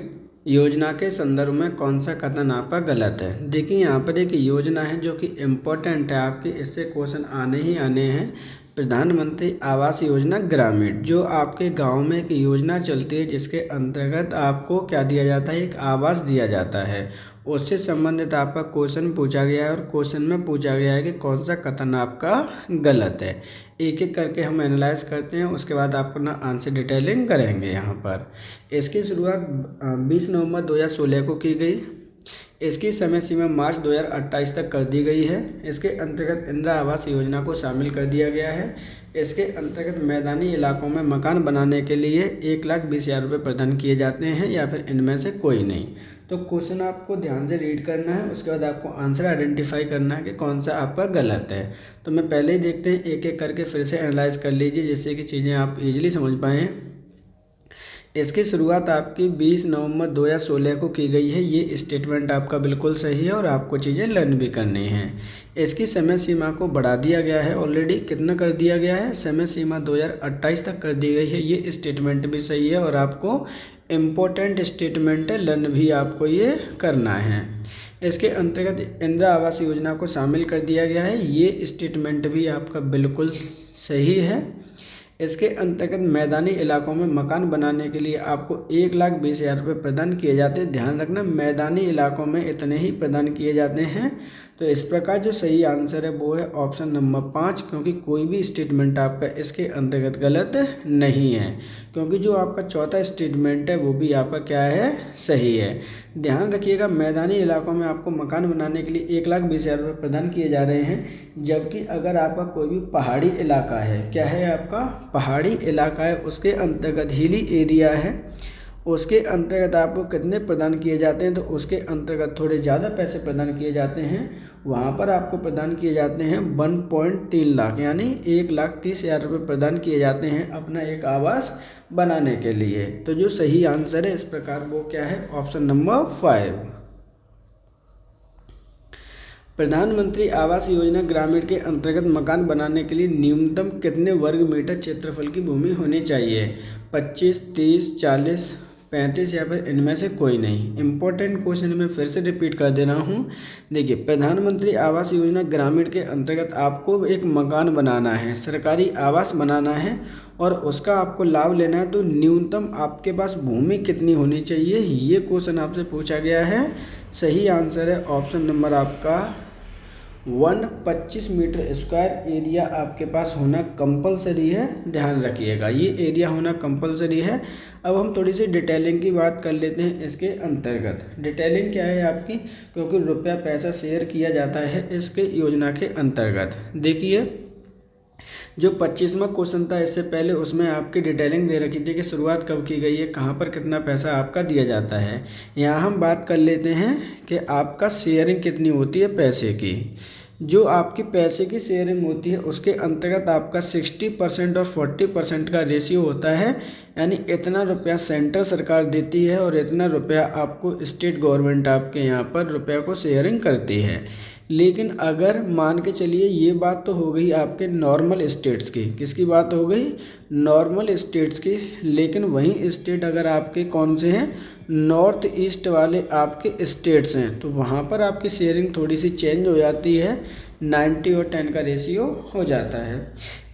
A: योजना के संदर्भ में कौन सा कथन आपका गलत है? देखिए यहाँ पर एक योजना है जो कि इम्पोर्टेंट है आपके, इससे क्वेश्चन आने ही आने हैं। प्रधानमंत्री आवास योजना ग्रामीण, जो आपके गांव में एक योजना चलती है जिसके अंतर्गत आपको क्या दिया जाता है, एक आवास दिया जाता है। उससे संबंधित आपका क्वेश्चन पूछा गया है और क्वेश्चन में पूछा गया है कि कौन सा कथन आपका गलत है। एक एक करके हम एनालाइज करते हैं, उसके बाद आपको ना आंसर डिटेलिंग करेंगे। यहाँ पर इसकी शुरुआत 20 नवंबर 2016 को की गई। इसकी समय सीमा मार्च 2028 तक कर दी गई है। इसके अंतर्गत इंदिरा आवास योजना को शामिल कर दिया गया है। इसके अंतर्गत मैदानी इलाकों में मकान बनाने के लिए 1,20,000 रुपये प्रदान किए जाते हैं या फिर इनमें से कोई नहीं। तो क्वेश्चन आपको ध्यान से रीड करना है, उसके बाद आपको आंसर आइडेंटिफाई करना है कि कौन सा आपका गलत है। तो मैं पहले ही देखते हैं, एक एक करके फिर से एनालाइज कर लीजिए जिससे कि चीज़ें आप इजीली समझ पाएँ। इसकी शुरुआत आपकी 20 नवंबर 2016 को की गई है। ये स्टेटमेंट आपका बिल्कुल सही है और आपको चीज़ें लर्न भी करनी है। इसकी समय सीमा को बढ़ा दिया गया है, ऑलरेडी कितना कर दिया गया है, समय सीमा 2028 तक कर दी गई है। ये स्टेटमेंट भी सही है और आपको इम्पोर्टेंट स्टेटमेंट है, लर्न भी आपको ये करना है। इसके अंतर्गत इंदिरा आवास योजना को शामिल कर दिया गया है। ये स्टेटमेंट भी आपका बिल्कुल सही है। इसके अंतर्गत मैदानी इलाकों में मकान बनाने के लिए आपको 1,20,000 रुपये प्रदान किए जाते हैं। ध्यान रखना, मैदानी इलाकों में इतने ही प्रदान किए जाते हैं। तो इस प्रकार जो सही आंसर है वो है ऑप्शन नंबर 5, क्योंकि कोई भी स्टेटमेंट आपका इसके अंतर्गत गलत नहीं है, क्योंकि जो आपका चौथा स्टेटमेंट है वो भी आपका क्या है, सही है। ध्यान रखिएगा, मैदानी इलाकों में आपको मकान बनाने के लिए 1,20,000 रुपये प्रदान किए जा रहे हैं, जबकि अगर आपका कोई भी पहाड़ी इलाका है, क्या है आपका पहाड़ी इलाका है, उसके अंतर्गत हिली एरिया है, उसके अंतर्गत आपको कितने प्रदान किए जाते हैं, तो उसके अंतर्गत थोड़े ज़्यादा पैसे प्रदान किए जाते हैं। वहाँ पर आपको प्रदान किए जाते हैं 1.3 लाख यानी 1,30,000 रुपये प्रदान किए जाते हैं अपना एक आवास बनाने के लिए। तो जो सही आंसर है इस प्रकार वो क्या है, ऑप्शन नंबर 5। प्रधानमंत्री आवास योजना ग्रामीण के अंतर्गत मकान बनाने के लिए न्यूनतम कितने वर्ग मीटर क्षेत्रफल की भूमि होनी चाहिए, 25, 30, 40, 35 या फिर इनमें से कोई नहीं। इंपॉर्टेंट क्वेश्चन मैं फिर से रिपीट कर दे रहा हूँ। देखिए, प्रधानमंत्री आवास योजना ग्रामीण के अंतर्गत आपको एक मकान बनाना है, सरकारी आवास बनाना है और उसका आपको लाभ लेना है। तो न्यूनतम आपके पास भूमि कितनी होनी चाहिए, ये क्वेश्चन आपसे पूछा गया है। सही आंसर है ऑप्शन नंबर आपका 125 मीटर स्क्वायर एरिया आपके पास होना कंपलसरी है। ध्यान रखिएगा, ये एरिया होना कंपलसरी है। अब हम थोड़ी सी डिटेलिंग की बात कर लेते हैं इसके अंतर्गत। डिटेलिंग क्या है आपकी, क्योंकि रुपया पैसा शेयर किया जाता है इसके योजना के अंतर्गत। देखिए, जो 25वां क्वेश्चन था इससे पहले उसमें आपकी डिटेलिंग दे रखी थी कि शुरुआत कब की गई है, कहाँ पर कितना पैसा आपका दिया जाता है। यहाँ हम बात कर लेते हैं कि आपका शेयरिंग कितनी होती है पैसे की। जो आपकी पैसे की शेयरिंग होती है उसके अंतर्गत आपका 60% और 40% का रेशियो होता है, यानी इतना रुपया सेंट्रल सरकार देती है और इतना रुपया आपको स्टेट गवर्नमेंट आपके यहाँ पर रुपया को शेयरिंग करती है। लेकिन अगर मान के चलिए, ये बात तो हो गई आपके नॉर्मल स्टेट्स की, किसकी बात हो गई, नॉर्मल स्टेट्स की। लेकिन वहीं स्टेट अगर आपके कौन से हैं, नॉर्थ ईस्ट वाले आपके स्टेट्स हैं, तो वहाँ पर आपकी शेयरिंग थोड़ी सी चेंज हो जाती है, 90 और 10 का रेशियो हो जाता है।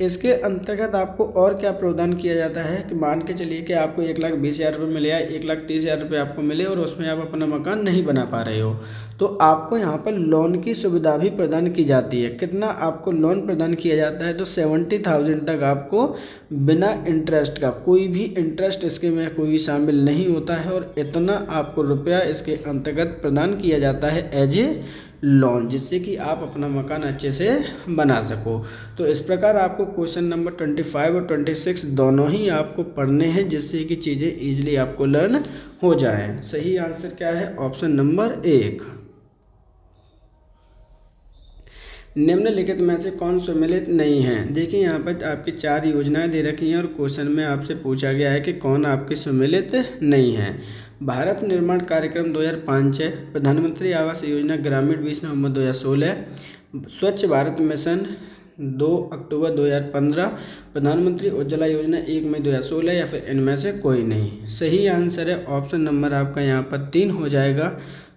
A: इसके अंतर्गत आपको और क्या प्रदान किया जाता है कि मान के चलिए कि आपको 1,20,000 रुपये मिले या 1,30,000 रुपये आपको मिले और उसमें आप अपना मकान नहीं बना पा रहे हो, तो आपको यहाँ पर लोन की सुविधा भी प्रदान की जाती है। कितना आपको लोन प्रदान किया जाता है, तो 70,000 तक आपको बिना इंटरेस्ट का, कोई भी इंटरेस्ट इसके में कोई भी शामिल नहीं होता है और इतना आपको रुपया इसके अंतर्गत प्रदान किया जाता है एज ए लोन, जिससे कि आप अपना मकान अच्छे से बना सको। तो इस प्रकार आपको क्वेश्चन नंबर 25 और 26 दोनों ही आपको पढ़ने हैं, जिससे कि चीज़ें ईजिली आपको लर्न हो जाएं। सही आंसर क्या है, ऑप्शन नंबर 1। निम्नलिखित में से कौन सम्मिलित नहीं है। देखिए, यहाँ पर आपकी 4 योजनाएं दे रखी हैं और क्वेश्चन में आपसे पूछा गया है कि कौन आपकी सम्मिलित नहीं है। भारत निर्माण कार्यक्रम 2005 है, प्रधानमंत्री आवास योजना ग्रामीण 20 नवंबर 2016, स्वच्छ भारत मिशन 2 अक्टूबर 2015, प्रधानमंत्री उज्ज्वला योजना 1 मई 2016 या फिर इनमें से कोई नहीं। सही आंसर है ऑप्शन नंबर आपका यहाँ पर 3 हो जाएगा।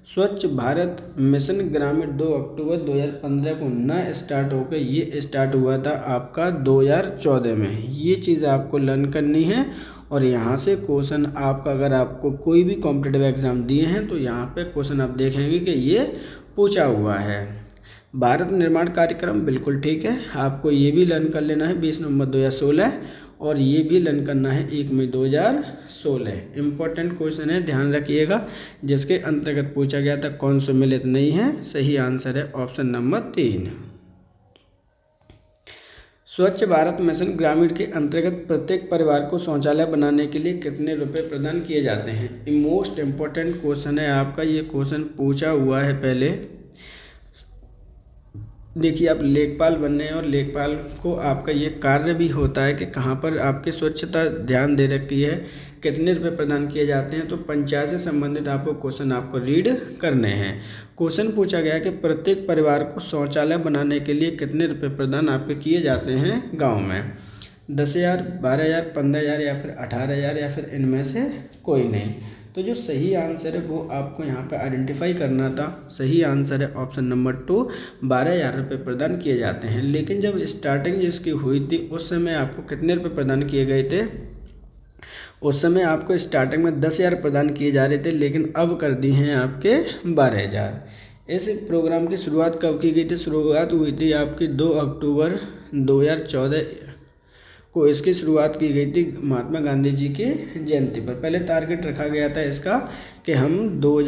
A: स्वच्छ भारत मिशन ग्रामीण 2 अक्टूबर 2015 को न स्टार्ट होकर ये स्टार्ट हुआ था आपका 2014 में। ये चीज़ आपको लर्न करनी है और यहाँ से क्वेश्चन आपका, अगर आपको कोई भी कॉम्पिटिटिव एग्ज़ाम दिए हैं तो यहाँ पे क्वेश्चन आप देखेंगे कि ये पूछा हुआ है। भारत निर्माण कार्यक्रम बिल्कुल ठीक है, आपको ये भी लर्न कर लेना है 20 नवंबर 2016। और ये भी लर्न करना है 1 मई 2016। इम्पोर्टेंट क्वेश्चन है, ध्यान रखिएगा, जिसके अंतर्गत पूछा गया था कौन सम्मिलित नहीं है। सही आंसर है ऑप्शन नंबर 3। स्वच्छ भारत मिशन ग्रामीण के अंतर्गत प्रत्येक परिवार को शौचालय बनाने के लिए कितने रुपए प्रदान किए जाते हैं। मोस्ट इम्पोर्टेंट क्वेश्चन है आपका, ये क्वेश्चन पूछा हुआ है पहले। देखिए, आप लेखपाल बनने हैं और लेखपाल को आपका ये कार्य भी होता है कि कहाँ पर आपकी स्वच्छता ध्यान दे रखी है, कितने रुपए प्रदान किए जाते हैं। तो पंचायत से संबंधित आपको क्वेश्चन आपको रीड करने हैं। क्वेश्चन पूछा गया कि प्रत्येक परिवार को शौचालय बनाने के लिए कितने रुपए प्रदान आपके किए जाते हैं गाँव में। 10,000, 12,000, 15,000 या फिर 18,000 या फिर इनमें से कोई नहीं। तो जो सही आंसर है वो आपको यहाँ पे आइडेंटिफाई करना था। सही आंसर है ऑप्शन नंबर 2, 12,000 रुपये प्रदान किए जाते हैं। लेकिन जब स्टार्टिंग इसकी हुई थी उस समय आपको कितने रुपये प्रदान किए गए थे। उस समय आपको स्टार्टिंग में 10,000 प्रदान किए जा रहे थे, लेकिन अब कर दी हैं आपके 12,000। इस प्रोग्राम की शुरुआत कब की गई थी। शुरुआत हुई थी आपकी 2 अक्टूबर 2014 को इसकी शुरुआत की गई थी महात्मा गांधी जी की जयंती पर। पहले टारगेट रखा गया था इसका कि हम 2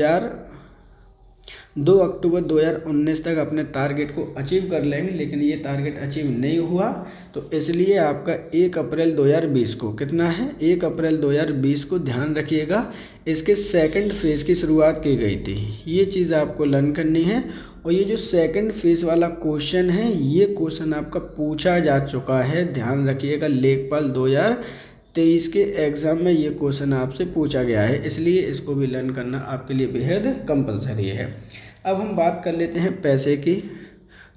A: अक्टूबर 2019 तक अपने टारगेट को अचीव कर लेंगे, लेकिन ये टारगेट अचीव नहीं हुआ। तो इसलिए आपका 1 अप्रैल 2020 को कितना है, 1 अप्रैल 2020 को ध्यान रखिएगा, इसके सेकंड फेज़ की शुरुआत की गई थी। ये चीज़ आपको लर्न करनी है। और ये जो सेकंड फेज़ वाला क्वेश्चन है, ये क्वेश्चन आपका पूछा जा चुका है, ध्यान रखिएगा। लेखपाल 2023 के एग्ज़ाम में ये क्वेश्चन आपसे पूछा गया है, इसलिए इसको भी लर्न करना आपके लिए बेहद कंपलसरी है। अब हम बात कर लेते हैं पैसे की।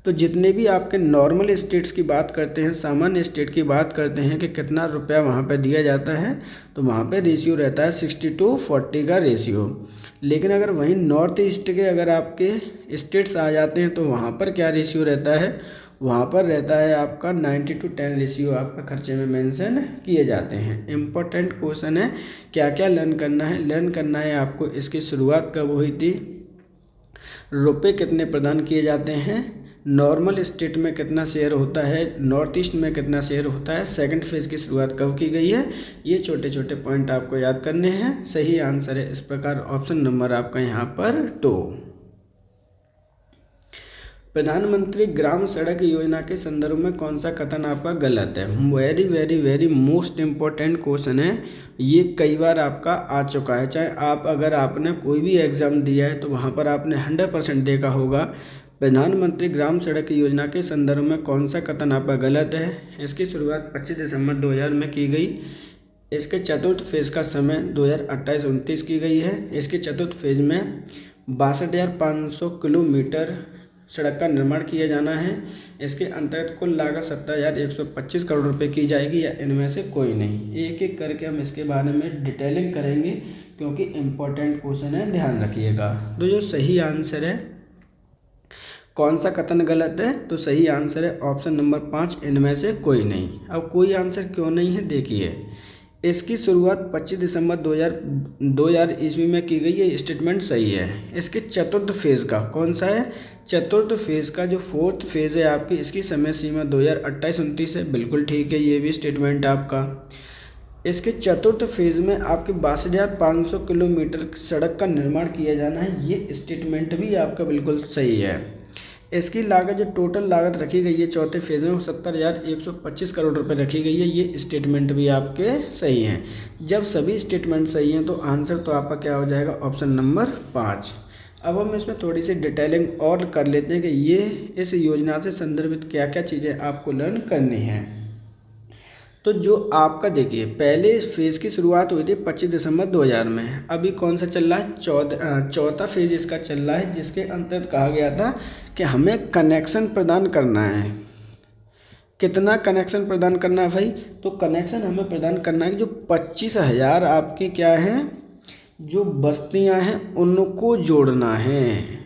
A: तो जितने भी आपके नॉर्मल स्टेट्स की बात करते हैं, सामान्य स्टेट की बात करते हैं कि कितना रुपया वहाँ पे दिया जाता है, तो वहाँ पे रेशियो रहता है 60:40 का रेशियो। लेकिन अगर वहीं नॉर्थ ईस्ट के अगर आपके स्टेट्स आ जाते हैं तो वहाँ पर क्या रेशियो रहता है, वहाँ पर रहता है आपका 90:10 रेशियो आपका खर्चे में मेंशन किए जाते हैं। इम्पोर्टेंट क्वेश्चन है, क्या क्या लर्न करना है। लर्न करना है आपको इसकी शुरुआत कब हुई थी, रुपए कितने प्रदान किए जाते हैं, नॉर्मल स्टेट में कितना शेयर होता है, नॉर्थ ईस्ट में कितना शेयर होता है, सेकंड फेज़ की शुरुआत कब की गई है। ये छोटे छोटे पॉइंट आपको याद करने हैं। सही आंसर है इस प्रकार ऑप्शन नंबर आपका यहाँ पर 2। प्रधानमंत्री ग्राम सड़क योजना के संदर्भ में कौन सा कथन आपका गलत है। Very very very most important question है। ये कई बार आपका आ चुका है, चाहे आप अगर आपने कोई भी एग्ज़ाम दिया है तो वहाँ पर आपने 100% देखा होगा। प्रधानमंत्री ग्राम सड़क योजना के संदर्भ में कौन सा कथन आपका गलत है। इसकी शुरुआत 25 दिसंबर 2000 में की गई। इसके चतुर्थ फेज़ का समय 2028-29 की गई है। इसके चतुर्थ फेज़ में 62,500 किलोमीटर सड़क का निर्माण किया जाना है। इसके अंतर्गत कुल लागत 17,125 करोड़ रुपए की जाएगी, या इनमें से कोई नहीं। एक एक करके हम इसके बारे में डिटेलिंग करेंगे, क्योंकि इम्पोर्टेंट क्वेश्चन है, ध्यान रखिएगा। तो जो सही आंसर है, कौन सा कथन गलत है, तो सही आंसर है ऑप्शन नंबर 5, इनमें से कोई नहीं। अब कोई आंसर क्यों नहीं है, देखिए। इसकी शुरुआत 25 दिसंबर 2000 ईस्वी में की गई, ये स्टेटमेंट सही है। इसके चतुर्थ फेज़ का कौन सा है, चतुर्थ फेज़ का जो फोर्थ फेज़ है आपकी, इसकी समय सीमा 2028-29 है, बिल्कुल ठीक है, ये भी स्टेटमेंट आपका। इसके चतुर्थ फेज़ में आपके 62,500 किलोमीटर सड़क का निर्माण किया जाना है, ये स्टेटमेंट भी आपका बिल्कुल सही है। इसकी लागत, जो टोटल लागत रखी गई है चौथे फेज़ में, वो 70,125 करोड़ रुपए रखी गई है, ये स्टेटमेंट भी आपके सही हैं। जब सभी स्टेटमेंट सही हैं तो आंसर तो आपका क्या हो जाएगा, ऑप्शन नंबर 5। अब हम इसमें थोड़ी सी डिटेलिंग और कर लेते हैं कि ये इस योजना से संदर्भित क्या क्या चीज़ें आपको लर्न करनी हैं। तो जो आपका देखिए, पहले इस फेज़ की शुरुआत हुई थी 25 दिसंबर 2000 में। अभी कौन सा चल रहा है, चौथा फेज़ इसका चल रहा है, जिसके अंतर्गत कहा गया था कि हमें कनेक्शन प्रदान करना है। कितना कनेक्शन प्रदान करना है भाई, तो कनेक्शन हमें प्रदान करना है कि जो 25,000 आपके क्या हैं, जो बस्तियां हैं उनको जोड़ना है।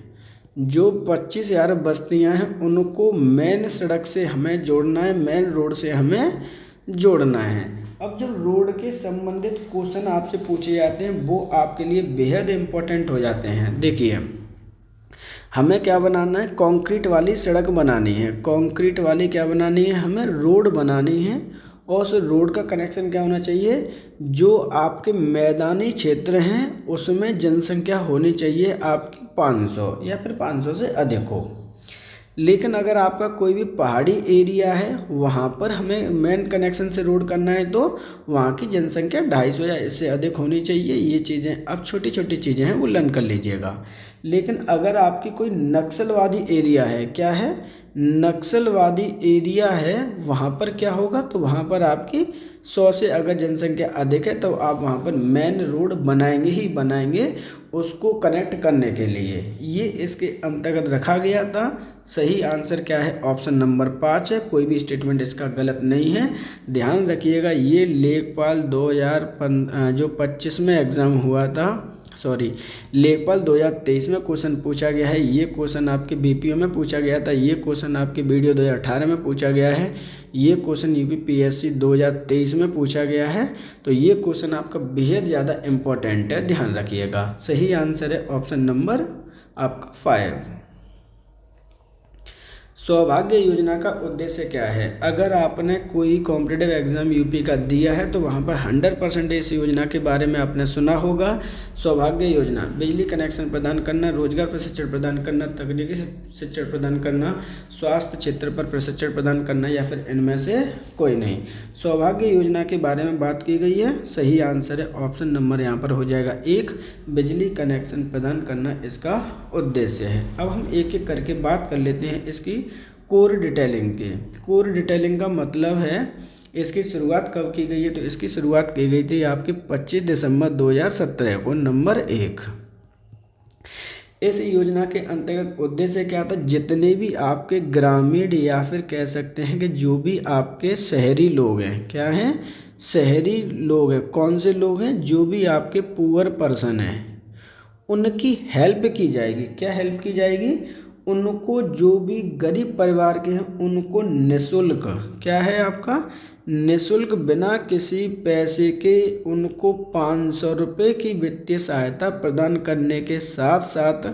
A: जो 25,000 बस्तियां हैं उनको मेन सड़क से हमें जोड़ना है, मेन रोड से हमें जोड़ना है। अब जब रोड के संबंधित क्वेश्चन आपसे पूछे जाते हैं, वो आपके लिए बेहद इम्पोर्टेंट हो जाते हैं। देखिए, हमें क्या बनाना है, कंक्रीट वाली सड़क बनानी है। कंक्रीट वाली क्या बनानी है, हमें रोड बनानी है। और उस रोड का कनेक्शन क्या होना चाहिए, जो आपके मैदानी क्षेत्र हैं उसमें जनसंख्या होनी चाहिए आपकी 500 या फिर 500 से अधिक हो। लेकिन अगर आपका कोई भी पहाड़ी एरिया है वहाँ पर हमें मेन कनेक्शन से रोड करना है तो वहाँ की जनसंख्या 250 या इससे अधिक होनी चाहिए। ये चीज़ें अब छोटी छोटी चीज़ें हैं वो लर्न कर लीजिएगा। लेकिन अगर आपकी कोई नक्सलवादी एरिया है, क्या है, नक्सलवादी एरिया है, वहाँ पर क्या होगा, तो वहाँ पर आपकी 100 से अगर जनसंख्या अधिक है तो आप वहाँ पर मेन रोड बनाएंगे ही बनाएंगे उसको कनेक्ट करने के लिए। ये इसके अंतर्गत रखा गया था। सही आंसर क्या है, ऑप्शन नंबर 5 है। कोई भी स्टेटमेंट इसका गलत नहीं है। ध्यान रखिएगा, ये लेखपाल 2025 में एग्ज़ाम हुआ था, लेखपाल 2023 में क्वेश्चन पूछा गया है। ये क्वेश्चन आपके बीपीओ में पूछा गया था। ये क्वेश्चन आपके वीडियो 2018 में पूछा गया है। ये क्वेश्चन यूपीपीएससी 2023 में पूछा गया है। तो ये क्वेश्चन आपका बेहद ज़्यादा इम्पोर्टेंट है, ध्यान रखिएगा। सही आंसर है ऑप्शन नंबर आपका 5। सौभाग्य योजना का उद्देश्य क्या है। अगर आपने कोई कॉम्पिटिटिव एग्जाम यूपी का दिया है तो वहाँ पर 100% इस योजना के बारे में आपने सुना होगा। सौभाग्य योजना बिजली कनेक्शन प्रदान करना, रोजगार प्रशिक्षण प्रदान करना, तकनीकी शिक्षण प्रदान करना, स्वास्थ्य क्षेत्र पर प्रशिक्षण प्रदान करना, या फिर इनमें से कोई नहीं। सौभाग्य योजना के बारे में बात की गई है। सही आंसर है ऑप्शन नंबर यहाँ पर हो जाएगा 1, बिजली कनेक्शन प्रदान करना इसका उद्देश्य है। अब हम एक एक करके बात कर लेते हैं इसकी कोर डिटेलिंग के। कोर डिटेलिंग का मतलब है इसकी शुरुआत कब की गई है, तो इसकी शुरुआत की गई थी आपके 25 दिसंबर 2017 को। नंबर 1, इस योजना के अंतर्गत उद्देश्य क्या था, जितने भी आपके ग्रामीण या फिर कह सकते हैं कि जो भी आपके शहरी लोग हैं, क्या हैं, शहरी लोग हैं, कौन से लोग हैं, जो भी आपके पुअर पर्सन हैं उनकी हेल्प की जाएगी। क्या हेल्प की जाएगी, उनको, जो भी गरीब परिवार के हैं उनको निःशुल्क, क्या है आपका, निःशुल्क बिना किसी पैसे के उनको 500 रुपये की वित्तीय सहायता प्रदान करने के साथ साथ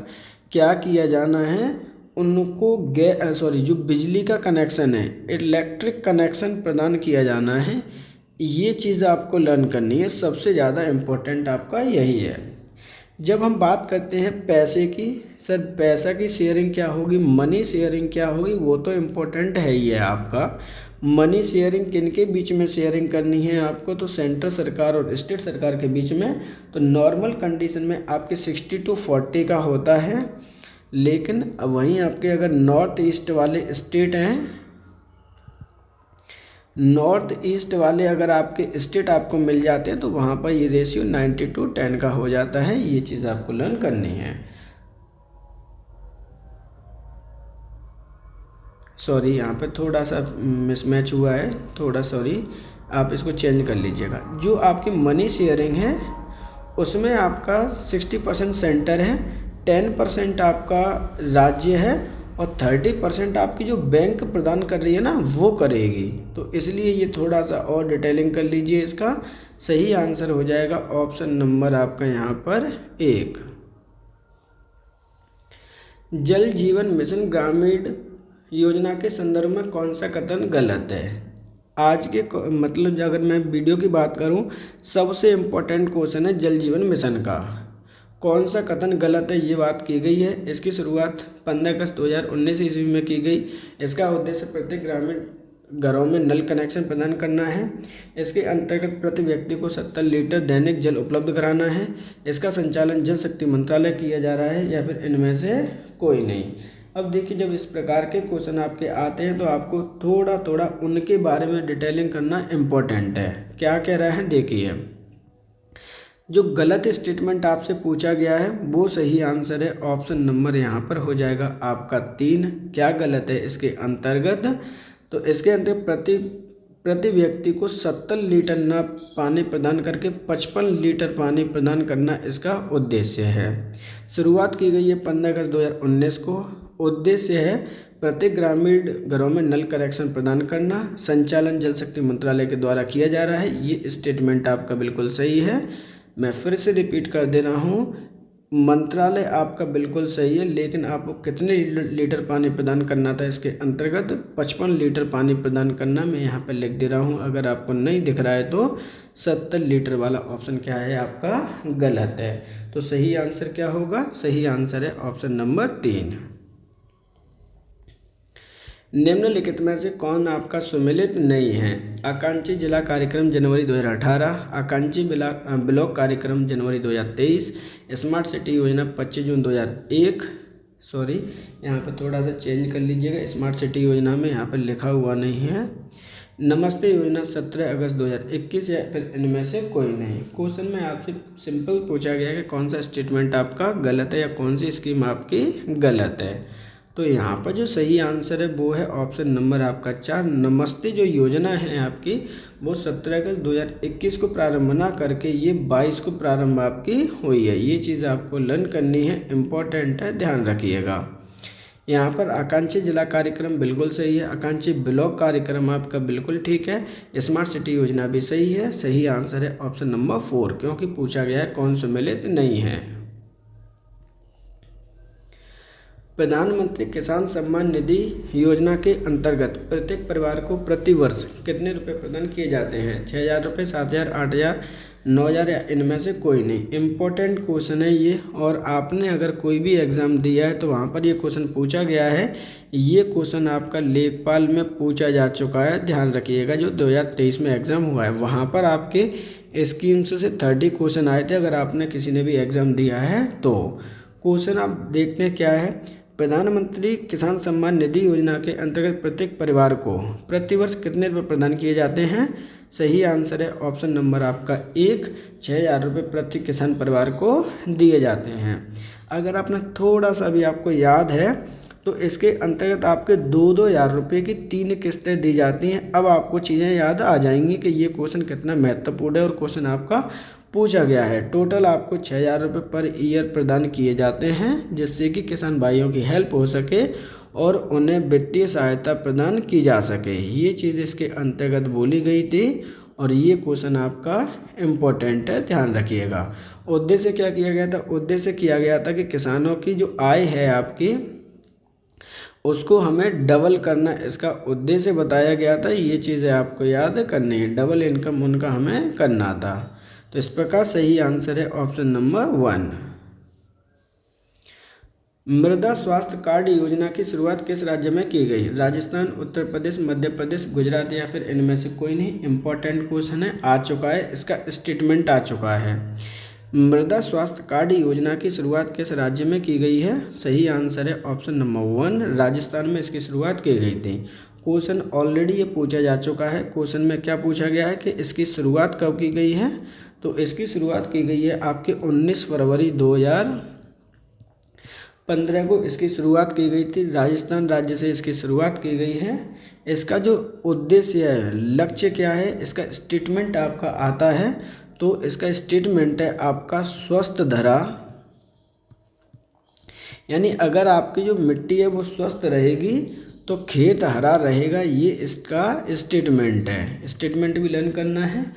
A: क्या किया जाना है, उनको जो बिजली का कनेक्शन है, इलेक्ट्रिक कनेक्शन प्रदान किया जाना है। ये चीज़ आपको लर्न करनी है, सबसे ज़्यादा इम्पोर्टेंट आपका यही है। जब हम बात करते हैं पैसे की, सर पैसा की शेयरिंग क्या होगी, मनी शेयरिंग क्या होगी, वो तो इम्पोर्टेंट है ही है आपका। मनी शेयरिंग किन के बीच में शेयरिंग करनी है आपको, तो सेंट्रल सरकार और स्टेट सरकार के बीच में। तो नॉर्मल कंडीशन में आपके 60-40 का होता है। लेकिन वहीं आपके अगर नॉर्थ ईस्ट वाले स्टेट हैं, नॉर्थ ईस्ट वाले अगर आपके स्टेट आपको मिल जाते हैं तो वहाँ पर ये रेशियो 90-10 का हो जाता है। ये चीज़ आपको लर्न करनी है। सॉरी, यहाँ पे थोड़ा सा मिसमैच हुआ है, थोड़ा सॉरी, आप इसको चेंज कर लीजिएगा। जो आपकी मनी शेयरिंग है उसमें आपका 60% सेंटर है, 10% आपका राज्य है और 30% आपकी जो बैंक प्रदान कर रही है ना वो करेगी। तो इसलिए ये थोड़ा सा और डिटेलिंग कर लीजिए। इसका सही आंसर हो जाएगा ऑप्शन नंबर आपका यहाँ पर 1। जल जीवन मिशन ग्रामीण योजना के संदर्भ में कौन सा कथन गलत है। आज के मतलब अगर मैं वीडियो की बात करूं, सबसे इम्पोर्टेंट क्वेश्चन है जल जीवन मिशन का। कौन सा कथन गलत है ये बात की गई है। इसकी शुरुआत 15 अगस्त 2019 ईस्वी में की गई। इसका उद्देश्य प्रत्येक ग्रामीण घरों में नल कनेक्शन प्रदान करना है। इसके अंतर्गत प्रति व्यक्ति को 70 लीटर दैनिक जल उपलब्ध कराना है। इसका संचालन जल शक्ति मंत्रालय किया जा रहा है या फिर इनमें से कोई नहीं। अब देखिए, जब इस प्रकार के क्वेश्चन आपके आते हैं तो आपको थोड़ा थोड़ा उनके बारे में डिटेलिंग करना इम्पोर्टेंट है। क्या कह रहा है देखिए, जो गलत स्टेटमेंट आपसे पूछा गया है वो सही आंसर है। ऑप्शन नंबर यहाँ पर हो जाएगा आपका 3। क्या गलत है इसके अंतर्गत, तो इसके अंतर्गत प्रति व्यक्ति को 70 लीटर न पानी प्रदान करके 55 लीटर पानी प्रदान करना इसका उद्देश्य है। शुरुआत की गई है 15 अगस्त 2019 को। उद्देश्य है प्रत्येक ग्रामीण घरों में नल कनेक्शन प्रदान करना। संचालन जल शक्ति मंत्रालय के द्वारा किया जा रहा है। ये स्टेटमेंट आपका बिल्कुल सही है। मैं फिर से रिपीट कर दे रहा हूँ, मंत्रालय आपका बिल्कुल सही है, लेकिन आपको कितने लीटर पानी प्रदान करना था इसके अंतर्गत 55 लीटर पानी प्रदान करना। मैं यहाँ पर लिख दे रहा हूँ, अगर आपको नहीं दिख रहा है तो 70 लीटर वाला ऑप्शन क्या है आपका गलत है। तो सही आंसर क्या होगा? सही आंसर है ऑप्शन नंबर 3। निम्नलिखित में से कौन आपका सुमेलित नहीं है? आकांक्षी जिला कार्यक्रम जनवरी 2018, आकांक्षी ब्लॉक कार्यक्रम जनवरी 2023, स्मार्ट सिटी योजना 25 जून 2001। सॉरी, यहाँ पर थोड़ा सा चेंज कर लीजिएगा, स्मार्ट सिटी योजना में यहाँ पर लिखा हुआ नहीं है। नमस्ते योजना 17 अगस्त 2021, या फिर इनमें से कोई नहीं। क्वेश्चन में आपसे सिंपल पूछा गया है कि कौन सा स्टेटमेंट आपका गलत है या कौन सी स्कीम आपकी गलत है। तो यहाँ पर जो सही आंसर है वो है ऑप्शन नंबर आपका 4। नमस्ते जो योजना है आपकी वो 17 अगस्त 2021 को प्रारंभ ना करके ये 22 को प्रारंभ आपकी हुई है। ये चीज़ आपको लर्न करनी है, इम्पोर्टेंट है, ध्यान रखिएगा। यहाँ पर आकांक्षी जिला कार्यक्रम बिल्कुल सही है, आकांक्षी ब्लॉक कार्यक्रम आपका बिल्कुल ठीक है, स्मार्ट सिटी योजना भी सही है। सही आंसर है ऑप्शन नंबर 4, क्योंकि पूछा गया है कौन सुमेलित नहीं है। प्रधानमंत्री किसान सम्मान निधि योजना के अंतर्गत प्रत्येक परिवार को प्रति वर्ष कितने रुपए प्रदान किए जाते हैं? 6,000 रुपये, 7,000, 8,000, 9,000 या इनमें से कोई नहीं। इम्पोर्टेंट क्वेश्चन है ये, और आपने अगर कोई भी एग्ज़ाम दिया है तो वहाँ पर ये क्वेश्चन पूछा गया है। ये क्वेश्चन आपका लेखपाल में पूछा जा चुका है, ध्यान रखिएगा। जो 2023 में एग्ज़ाम हुआ है वहाँ पर आपके स्कीम्स से 30 क्वेश्चन आए थे, अगर आपने किसी ने भी एग्ज़ाम दिया है तो। क्वेश्चन आप देखते हैं क्या है। प्रधानमंत्री किसान सम्मान निधि योजना के अंतर्गत प्रत्येक परिवार को प्रतिवर्ष कितने रुपये प्रदान किए जाते हैं? सही आंसर है ऑप्शन नंबर आपका 1, 6,000 रुपये प्रति किसान परिवार को दिए जाते हैं। अगर आपने थोड़ा सा भी आपको याद है तो इसके अंतर्गत आपके 2,000 रुपये की 3 किस्तें दी जाती हैं। अब आपको चीज़ें याद आ जाएंगी कि ये क्वेश्चन कितना महत्वपूर्ण है और क्वेश्चन आपका पूछा गया है। टोटल आपको 6,000 रुपये पर ईयर प्रदान किए जाते हैं, जिससे कि किसान भाइयों की हेल्प हो सके और उन्हें वित्तीय सहायता प्रदान की जा सके। ये चीज़ इसके अंतर्गत बोली गई थी और ये क्वेश्चन आपका इम्पोर्टेंट है, ध्यान रखिएगा। उद्देश्य क्या किया गया था? उद्देश्य किया गया था कि किसानों की जो आय है आपकी उसको हमें डबल करना, इसका उद्देश्य बताया गया था। ये चीज़ें आपको याद करनी है, डबल इनकम उनका हमें करना था। तो इस प्रकार सही आंसर है ऑप्शन नंबर 1। मृदा स्वास्थ्य कार्ड योजना की शुरुआत किस राज्य में की गई? राजस्थान, उत्तर प्रदेश, मध्य प्रदेश, गुजरात या फिर इनमें से कोई नहीं। इंपॉर्टेंट क्वेश्चन है, आ चुका है, इसका स्टेटमेंट आ चुका है। मृदा स्वास्थ्य कार्ड योजना की शुरुआत किस राज्य में की गई है? सही आंसर है ऑप्शन नंबर 1, राजस्थान में इसकी शुरुआत की गई थी। क्वेश्चन ऑलरेडी ये पूछा जा चुका है। क्वेश्चन में क्या पूछा गया है कि इसकी शुरुआत कब की गई है? तो इसकी शुरुआत की गई है आपके 19 फरवरी 2015 को इसकी शुरुआत की गई थी। राजस्थान राज्य से इसकी शुरुआत की गई है। इसका जो उद्देश्य है, लक्ष्य क्या है, इसका स्टेटमेंट आपका आता है। तो इसका स्टेटमेंट है आपका स्वस्थ धरा, यानी अगर आपकी जो मिट्टी है वो स्वस्थ रहेगी तो खेत हरा रहेगा। ये इसका स्टेटमेंट है, स्टेटमेंट भी लर्न करना है।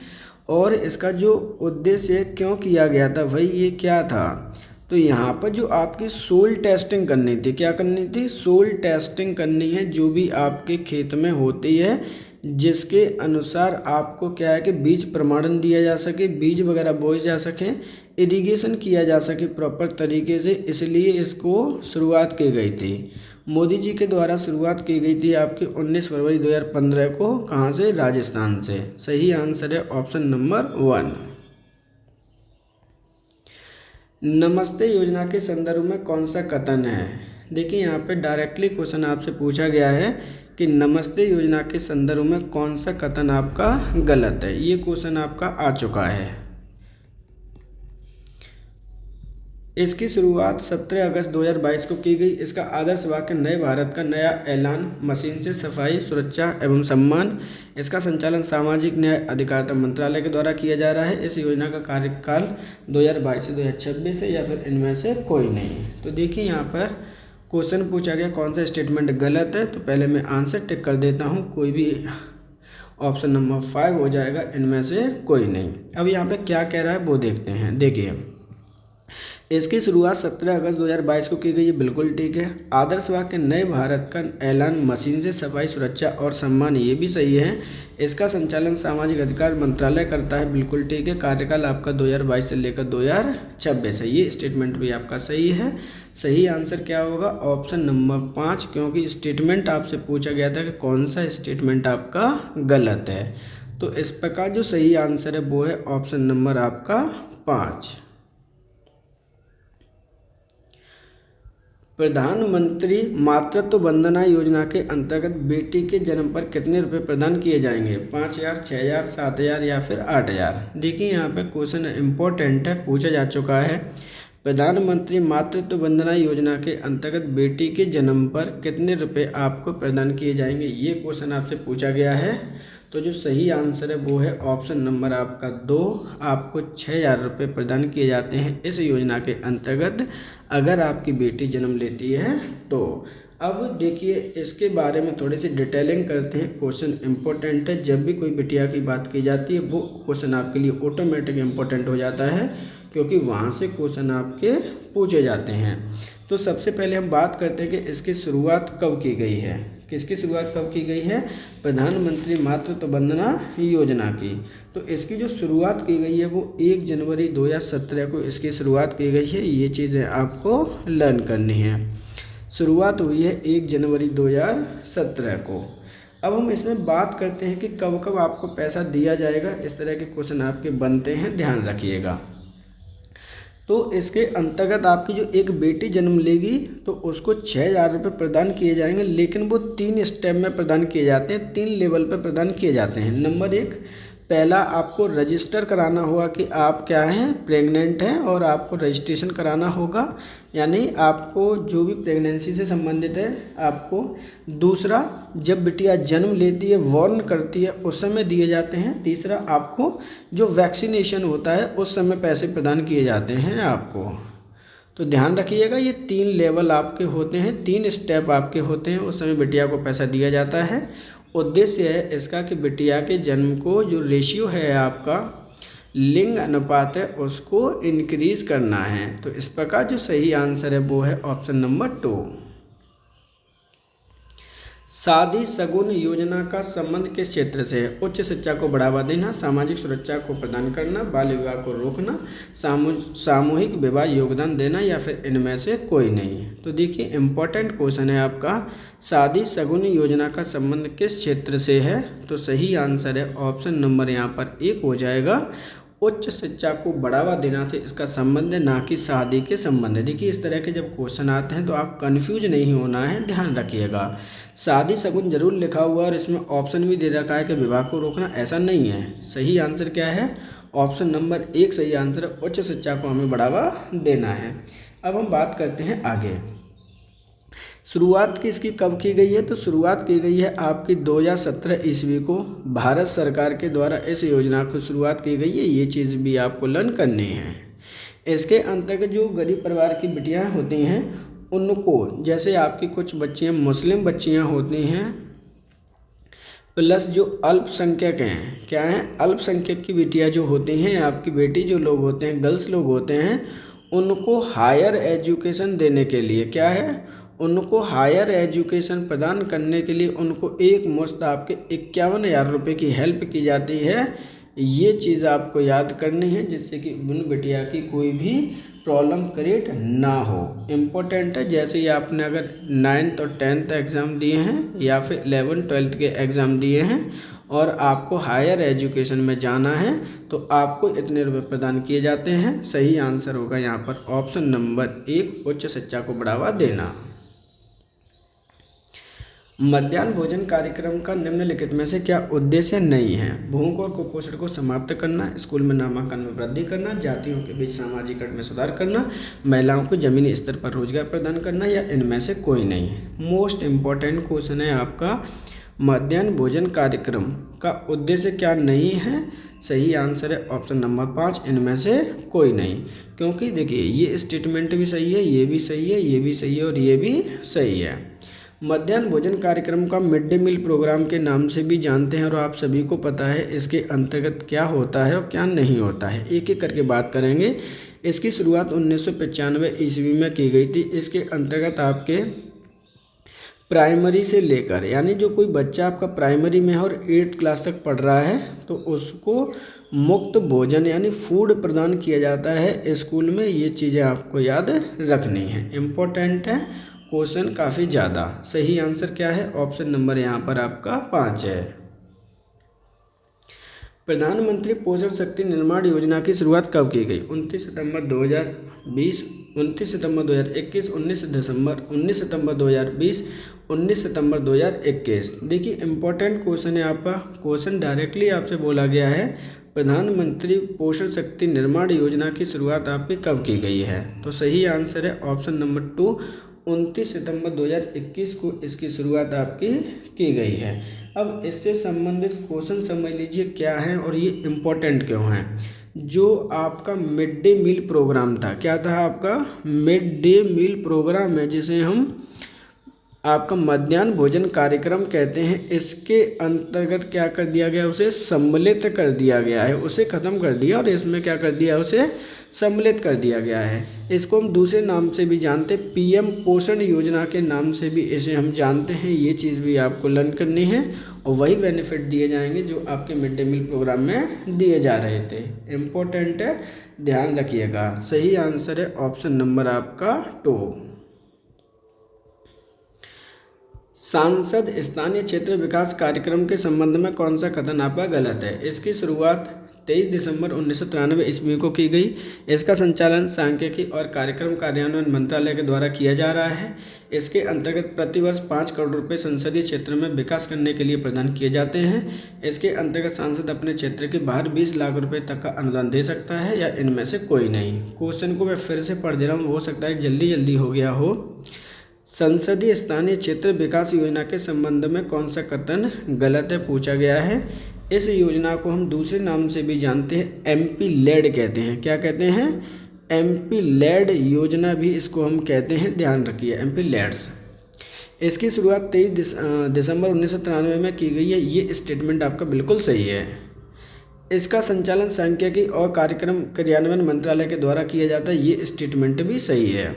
A: और इसका जो उद्देश्य क्यों किया गया था भाई, ये क्या था? तो यहाँ पर जो आपकी सोइल टेस्टिंग करनी थी, क्या करनी थी? सोइल टेस्टिंग करनी है, जो भी आपके खेत में होती है, जिसके अनुसार आपको क्या है कि बीज प्रमाणन दिया जा सके, बीज वगैरह बोए जा सकें, इरिगेशन किया जा सके प्रॉपर तरीके से। इसलिए इसको शुरुआत की गई थी, मोदी जी के द्वारा शुरुआत की गई थी आपकी 19 फरवरी 2015 को। कहाँ से? राजस्थान से। सही आंसर है ऑप्शन नंबर 1। नमस्ते योजना के संदर्भ में कौन सा कथन है? देखिए यहाँ पे डायरेक्टली क्वेश्चन आपसे पूछा गया है कि नमस्ते योजना के संदर्भ में कौन सा कथन आपका गलत है। ये क्वेश्चन आपका आ चुका है। इसकी शुरुआत 17 अगस्त 2022 को की गई। इसका आदर्श वाक्य नए भारत का नया ऐलान, मशीन से सफाई, सुरक्षा एवं सम्मान। इसका संचालन सामाजिक न्याय अधिकारिता मंत्रालय के द्वारा किया जा रहा है। इस योजना का कार्यकाल 2022 से 2026 है, या फिर इनमें से कोई नहीं। तो देखिए यहाँ पर क्वेश्चन पूछा गया कौन सा स्टेटमेंट गलत है, तो पहले मैं आंसर टिक कर देता हूँ। कोई भी ऑप्शन नंबर 5 हो जाएगा, इनमें से कोई नहीं। अब यहाँ पे क्या कह रहा है वो देखते हैं। देखिए, इसकी शुरुआत 17 अगस्त 2022 को की गई है, बिल्कुल ठीक है। आदर्श वाक्य नए भारत का ऐलान मशीन से सफाई सुरक्षा और सम्मान, ये भी सही है। इसका संचालन सामाजिक अधिकार मंत्रालय करता है, बिल्कुल ठीक है। कार्यकाल आपका 2022 से लेकर 2026 है, ये स्टेटमेंट भी आपका सही है। सही आंसर क्या होगा? ऑप्शन नंबर 5, क्योंकि स्टेटमेंट आपसे पूछा गया था कि कौन सा स्टेटमेंट आपका गलत है। तो इस प्रकार जो सही आंसर है वो है ऑप्शन नंबर आपका 5। प्रधानमंत्री मातृत्व वंदना योजना के अंतर्गत बेटी के जन्म पर कितने रुपए प्रदान किए जाएंगे? 5,000, 6,000, 7,000 या फिर 8,000? देखिए यहाँ पे क्वेश्चन इम्पोर्टेंट है, पूछा जा चुका है। प्रधानमंत्री मातृत्व वंदना योजना के अंतर्गत बेटी के जन्म पर कितने रुपए आपको प्रदान किए जाएंगे, ये क्वेश्चन आपसे पूछा गया है। तो जो सही आंसर है वो है ऑप्शन नंबर आपका 2, आपको 6,000 रुपये प्रदान किए जाते हैं इस योजना के अंतर्गत अगर आपकी बेटी जन्म लेती है तो। अब देखिए इसके बारे में थोड़ी सी डिटेलिंग करते हैं, क्वेश्चन इंपॉर्टेंट है। जब भी कोई बिटिया की बात की जाती है वो क्वेश्चन आपके लिए ऑटोमेटिक इम्पोर्टेंट हो जाता है, क्योंकि वहाँ से क्वेश्चन आपके पूछे जाते हैं। तो सबसे पहले हम बात करते हैं कि इसकी शुरुआत कब की गई है। किसकी शुरुआत कब की गई है? प्रधानमंत्री मातृत्व वंदना योजना की। तो इसकी जो शुरुआत की गई है वो 1 जनवरी 2017 को इसकी शुरुआत की गई है। ये चीज़ें आपको लर्न करनी है। शुरुआत हुई है 1 जनवरी 2017 को। अब हम इसमें बात करते हैं कि कब कब आपको पैसा दिया जाएगा। इस तरह के क्वेश्चन आपके बनते हैं, ध्यान रखिएगा। तो इसके अंतर्गत आपकी जो एक बेटी जन्म लेगी तो उसको 6,000 रुपये प्रदान किए जाएंगे, लेकिन वो 3 स्टेप में प्रदान किए जाते हैं, 3 लेवल पर प्रदान किए जाते हैं। नंबर 1, पहला आपको रजिस्टर कराना होगा कि आप क्या हैं, प्रेग्नेंट हैं, और आपको रजिस्ट्रेशन कराना होगा, यानी आपको जो भी प्रेगनेंसी से संबंधित है आपको। दूसरा, जब बिटिया जन्म लेती है, वॉर्न करती है, उस समय दिए जाते हैं। तीसरा, आपको जो वैक्सीनेशन होता है उस समय पैसे प्रदान किए जाते हैं आपको। तो ध्यान रखिएगा, ये 3 लेवल आपके होते हैं, 3 स्टेप आपके होते हैं, उस समय बिटिया को पैसा दिया जाता है। उद्देश्य है इसका कि बिटिया के जन्म को जो रेशियो है आपका, लिंग अनुपात है, उसको इंक्रीज करना है। तो इस प्रकार जो सही आंसर है वो है ऑप्शन नंबर 2। शादी शगुन योजना का संबंध किस क्षेत्र से है? उच्च शिक्षा को बढ़ावा देना, सामाजिक सुरक्षा को प्रदान करना, बाल विवाह को रोकना, सामूहिक विवाह योगदान देना, या फिर इनमें से कोई नहीं। तो देखिए इंपॉर्टेंट क्वेश्चन है आपका, शादी शगुन योजना का संबंध किस क्षेत्र से है? तो सही आंसर है ऑप्शन नंबर यहाँ पर 1 हो जाएगा। उच्च शिक्षा को बढ़ावा देना से इसका संबंध है, ना कि शादी के संबंध है। देखिए इस तरह के जब क्वेश्चन आते हैं तो आप कंफ्यूज नहीं होना है, ध्यान रखिएगा। शादी शगुन जरूर लिखा हुआ है और इसमें ऑप्शन भी दे रखा है कि विवाह को रोकना, ऐसा नहीं है। सही आंसर क्या है? ऑप्शन नंबर 1 सही आंसर है, उच्च शिक्षा को हमें बढ़ावा देना है। अब हम बात करते हैं आगे। शुरुआत की इसकी कब की गई है? तो शुरुआत की गई है आपकी 2017 ईस्वी को। भारत सरकार के द्वारा इस योजना की शुरुआत की गई है, ये चीज़ भी आपको लर्न करनी है। इसके अंतर्गत जो गरीब परिवार की बिटियां होती हैं उनको, जैसे आपकी कुछ बच्चियां मुस्लिम बच्चियां होती हैं, प्लस जो अल्पसंख्यक हैं, क्या हैं, अल्पसंख्यक की बिटियां जो होती हैं, आपकी बेटी जो लोग होते हैं, गर्ल्स लोग होते हैं, उनको हायर एजुकेशन देने के लिए क्या है, उनको हायर एजुकेशन प्रदान करने के लिए उनको एक मुश्त आपके 51,000 रुपये की हेल्प की जाती है। ये चीज़ आपको याद करनी है, जिससे कि उन बिटिया की कोई भी प्रॉब्लम क्रिएट ना हो। इम्पोर्टेंट है, जैसे ही आपने अगर 9th और 10th एग्ज़ाम दिए हैं या फिर 11th 12th के एग्ज़ाम दिए हैं और आपको हायर एजुकेशन में जाना है तो आपको इतने रुपए प्रदान किए जाते हैं। सही आंसर होगा यहाँ पर ऑप्शन नंबर 1, उच्च शिक्षा को बढ़ावा देना। मध्याह्न भोजन कार्यक्रम का निम्नलिखित में से क्या उद्देश्य नहीं है? भूख और कुपोषण को समाप्त करना, स्कूल में नामांकन में वृद्धि करना, जातियों के बीच सामाजिकरण में सुधार करना, महिलाओं को जमीनी स्तर पर रोजगार प्रदान करना, या इनमें से कोई नहीं। मोस्ट इम्पॉर्टेंट क्वेश्चन है आपका, मध्याह्न भोजन कार्यक्रम का उद्देश्य क्या नहीं है? सही आंसर है ऑप्शन नंबर 5, इनमें से कोई नहीं। क्योंकि देखिए ये स्टेटमेंट भी सही है, ये भी सही है, ये भी सही है और ये भी सही है। मध्याह्न भोजन कार्यक्रम का मिड डे मील प्रोग्राम के नाम से भी जानते हैं और आप सभी को पता है इसके अंतर्गत क्या होता है और क्या नहीं होता है। एक एक करके बात करेंगे। इसकी शुरुआत 1995 ईस्वी में की गई थी। इसके अंतर्गत आपके प्राइमरी से लेकर, यानी जो कोई बच्चा आपका प्राइमरी में है और 8th क्लास तक पढ़ रहा है तो उसको मुफ्त भोजन यानी फूड प्रदान किया जाता है स्कूल में। ये चीज़ें आपको याद रखनी है, इम्पोर्टेंट है, क्वेश्चन काफ़ी ज़्यादा। सही आंसर क्या है? ऑप्शन नंबर यहाँ पर आपका 5 है। प्रधानमंत्री पोषण शक्ति निर्माण योजना की शुरुआत कब की गई? 29 सितंबर 2020, 29 सितंबर 2021, 19 सितंबर 2020, 19 सितंबर 2021। देखिए इंपॉर्टेंट क्वेश्चन है आपका। क्वेश्चन डायरेक्टली आपसे बोला गया है प्रधानमंत्री पोषण शक्ति निर्माण योजना की शुरुआत आपकी कब की गई है? तो सही आंसर है ऑप्शन नंबर 2, 29 सितंबर 2021 को इसकी शुरुआत आपकी की गई है। अब इससे संबंधित क्वेश्चन समझ लीजिए क्या है और ये इम्पोर्टेंट क्यों है। जो आपका मिड डे मील प्रोग्राम था, क्या था आपका? मिड डे मील प्रोग्राम है, जिसे हम आपका मध्याह्न भोजन कार्यक्रम कहते हैं। इसके अंतर्गत क्या कर दिया गया? उसे सम्मिलित कर दिया गया है, उसे ख़त्म कर दिया और इसमें क्या कर दिया? उसे सम्मिलित कर दिया गया है। इसको हम दूसरे नाम से भी जानते हैं, पीएम पोषण योजना के नाम से भी इसे हम जानते हैं। ये चीज़ भी आपको लर्न करनी है और वही बेनिफिट दिए जाएंगे जो आपके मिड डे मील प्रोग्राम में दिए जा रहे थे। इम्पोर्टेंट है, ध्यान रखिएगा। सही आंसर है ऑप्शन नंबर आपका 2। सांसद स्थानीय क्षेत्र विकास कार्यक्रम के संबंध में कौन सा कथन आपका गलत है? इसकी शुरुआत 23 दिसंबर 1993 ईस्वी को की गई। इसका संचालन सांख्यिकी और कार्यक्रम कार्यान्वयन मंत्रालय के द्वारा किया जा रहा है। इसके अंतर्गत प्रतिवर्ष 5 करोड़ रुपए संसदीय क्षेत्र में विकास करने के लिए प्रदान किए जाते हैं। इसके अंतर्गत सांसद अपने क्षेत्र के बाहर 20 लाख रुपए तक का अनुदान दे सकता है या इनमें से कोई नहीं। क्वेश्चन को मैं फिर से पढ़ दे रहा हूँ, हो सकता है जल्दी हो गया हो। संसदीय स्थानीय क्षेत्र विकास योजना के संबंध में कौन सा कथन गलत है पूछा गया है। इस योजना को हम दूसरे नाम से भी जानते हैं, एमपी लेड कहते हैं। क्या कहते हैं? एमपी लेड योजना भी इसको हम कहते हैं, ध्यान रखिए, एमपी लेड्स। इसकी शुरुआत 23 दिसंबर 1993 में की गई है। ये स्टेटमेंट आपका बिल्कुल सही है। इसका संचालन सांख्यिकी और कार्यक्रम कार्यान्वयन मंत्रालय के द्वारा किया जाता है। ये स्टेटमेंट भी सही है।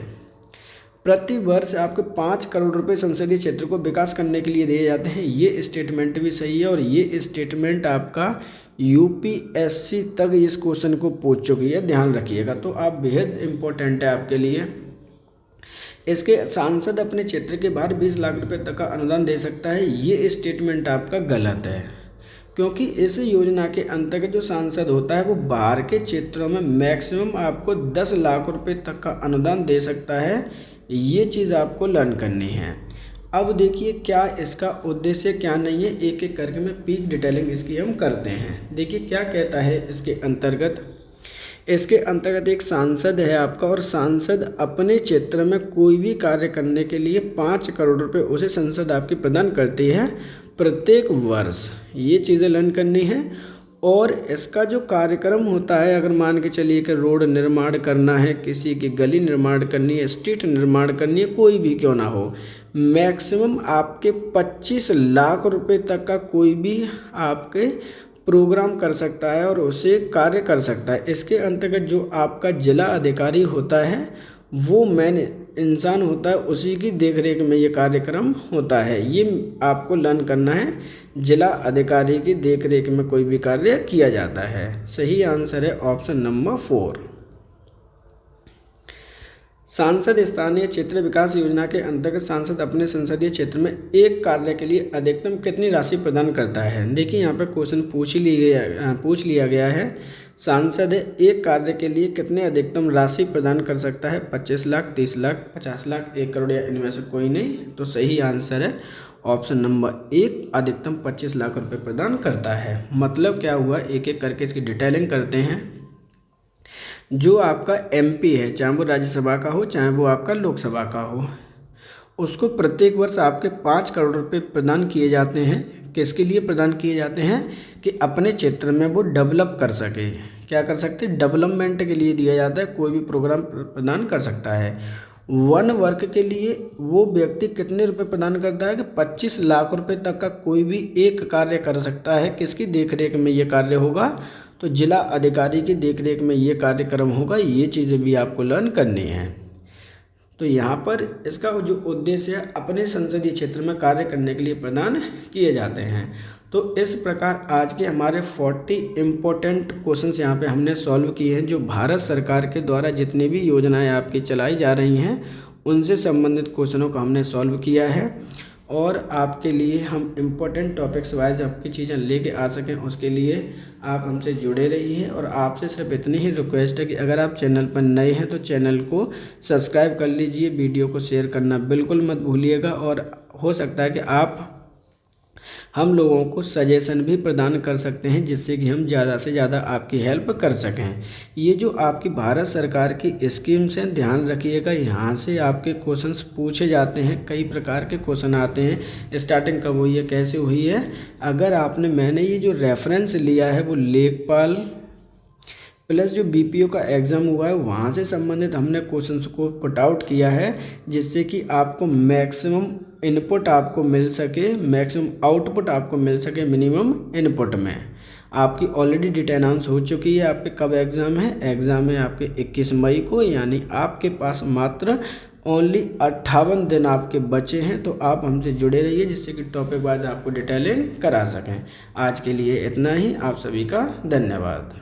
A: प्रति वर्ष आपके 5 करोड़ रुपए संसदीय क्षेत्र को विकास करने के लिए दिए जाते हैं। ये स्टेटमेंट भी सही है और ये स्टेटमेंट आपका यूपीएससी तक इस क्वेश्चन को पूछ चुकी है, ध्यान रखिएगा। तो आप बेहद इम्पोर्टेंट है आपके लिए। इसके सांसद अपने क्षेत्र के बाहर 20 लाख रुपए तक का अनुदान दे सकता है। ये स्टेटमेंट आपका गलत है, क्योंकि इस योजना के अंतर्गत जो सांसद होता है वो बाहर के क्षेत्रों में मैक्सिमम आपको 10 लाख रुपए तक का अनुदान दे सकता है। ये चीज़ आपको लर्न करनी है। अब देखिए क्या इसका उद्देश्य क्या नहीं है, एक एक करके मैं पीक डिटेलिंग इसकी हम करते हैं। देखिए क्या कहता है इसके अंतर्गत। इसके अंतर्गत एक सांसद है आपका और सांसद अपने क्षेत्र में कोई भी कार्य करने के लिए 5 करोड़ रुपए उसे संसद आपकी प्रदान करती है प्रत्येक वर्ष। ये चीज़ें लर्न करनी है। और इसका जो कार्यक्रम होता है, अगर मान के चलिए कि रोड निर्माण करना है, किसी की गली निर्माण करनी है, स्ट्रीट निर्माण करनी है, कोई भी क्यों ना हो, मैक्सिमम आपके 25 लाख रुपए तक का कोई भी आपके प्रोग्राम कर सकता है और उसे कार्य कर सकता है। इसके अंतर्गत जो आपका जिला अधिकारी होता है वो मेन इंसान होता है, उसी की देखरेख में ये कार्यक्रम होता है। ये आपको लर्न करना है, जिला अधिकारी की देखरेख में कोई भी कार्य किया जाता है। सही आंसर है ऑप्शन नंबर 4। सांसद स्थानीय क्षेत्र विकास योजना के अंतर्गत सांसद अपने संसदीय क्षेत्र में एक कार्य के लिए अधिकतम कितनी राशि प्रदान करता है। देखिए यहाँ पर क्वेश्चन पूछ लिया गया है। सांसद एक कार्य के लिए कितने अधिकतम राशि प्रदान कर सकता है? 25 लाख, 30 लाख, 50 लाख, 1 करोड़ या इनमें से कोई नहीं। तो सही आंसर है ऑप्शन नंबर 1, अधिकतम 25 लाख रुपए प्रदान करता है। मतलब क्या हुआ, एक एक करके इसकी डिटेलिंग करते हैं। जो आपका एमपी है, चाहे वो राज्यसभा का हो चाहे वो आपका लोकसभा का हो, उसको प्रत्येक वर्ष आपके 5 करोड़ रुपए प्रदान किए जाते हैं। किसके लिए प्रदान किए जाते हैं? कि अपने क्षेत्र में वो डेवलप कर सके। क्या कर सकते? डेवलपमेंट के लिए दिया जाता है। कोई भी प्रोग्राम प्रदान कर सकता है। वन वर्क के लिए वो व्यक्ति कितने रुपए प्रदान करता है? कि 25 लाख रुपए तक का कोई भी एक कार्य कर सकता है। किसकी देखरेख में ये कार्य होगा? तो जिला अधिकारी की देखरेख में ये कार्यक्रम होगा, ये चीज़ें भी आपको लर्न करनी है। तो यहाँ पर इसका जो उद्देश्य है अपने संसदीय क्षेत्र में कार्य करने के लिए प्रदान किए जाते हैं। तो इस प्रकार आज के हमारे 40 इम्पोर्टेंट क्वेश्चंस यहाँ पे हमने सॉल्व किए हैं, जो भारत सरकार के द्वारा जितनी भी योजनाएं आपकी चलाई जा रही हैं उनसे संबंधित क्वेश्चनों को हमने सॉल्व किया है। और आपके लिए हम इम्पोर्टेंट टॉपिक्स वाइज आपकी चीज़ें लेके आ सकें, उसके लिए आप हमसे जुड़े रहिए। और आपसे सिर्फ इतनी ही रिक्वेस्ट है कि अगर आप चैनल पर नए हैं तो चैनल को सब्सक्राइब कर लीजिए, वीडियो को शेयर करना बिल्कुल मत भूलिएगा। और हो सकता है कि आप हम लोगों को सजेशन भी प्रदान कर सकते हैं, जिससे कि हम ज़्यादा से ज़्यादा आपकी हेल्प कर सकें। ये जो आपकी भारत सरकार की स्कीम्स हैं, ध्यान रखिएगा, यहाँ से आपके क्वेश्चंस पूछे जाते हैं, कई प्रकार के क्वेश्चन आते हैं। स्टार्टिंग कब हुई है, कैसे हुई है। अगर मैंने ये जो रेफरेंस लिया है वो लेखपाल प्लस जो बीपीओ का एग्ज़ाम हुआ है वहाँ से संबंधित हमने क्वेश्चंस को पुट आउट किया है, जिससे कि आपको मैक्सिमम इनपुट आपको मिल सके, मैक्सिमम आउटपुट आपको मिल सके मिनिमम इनपुट में। आपकी ऑलरेडी डेट अनाउंस हो चुकी है। आपके कब एग्ज़ाम है, एग्ज़ाम है आपके 21 मई को, यानी आपके पास मात्र ओनली 58 दिन आपके बचे हैं। तो आप हमसे जुड़े रहिए, जिससे कि टॉपिक वाइज आपको डिटेलिंग करा सकें। आज के लिए इतना ही। आप सभी का धन्यवाद।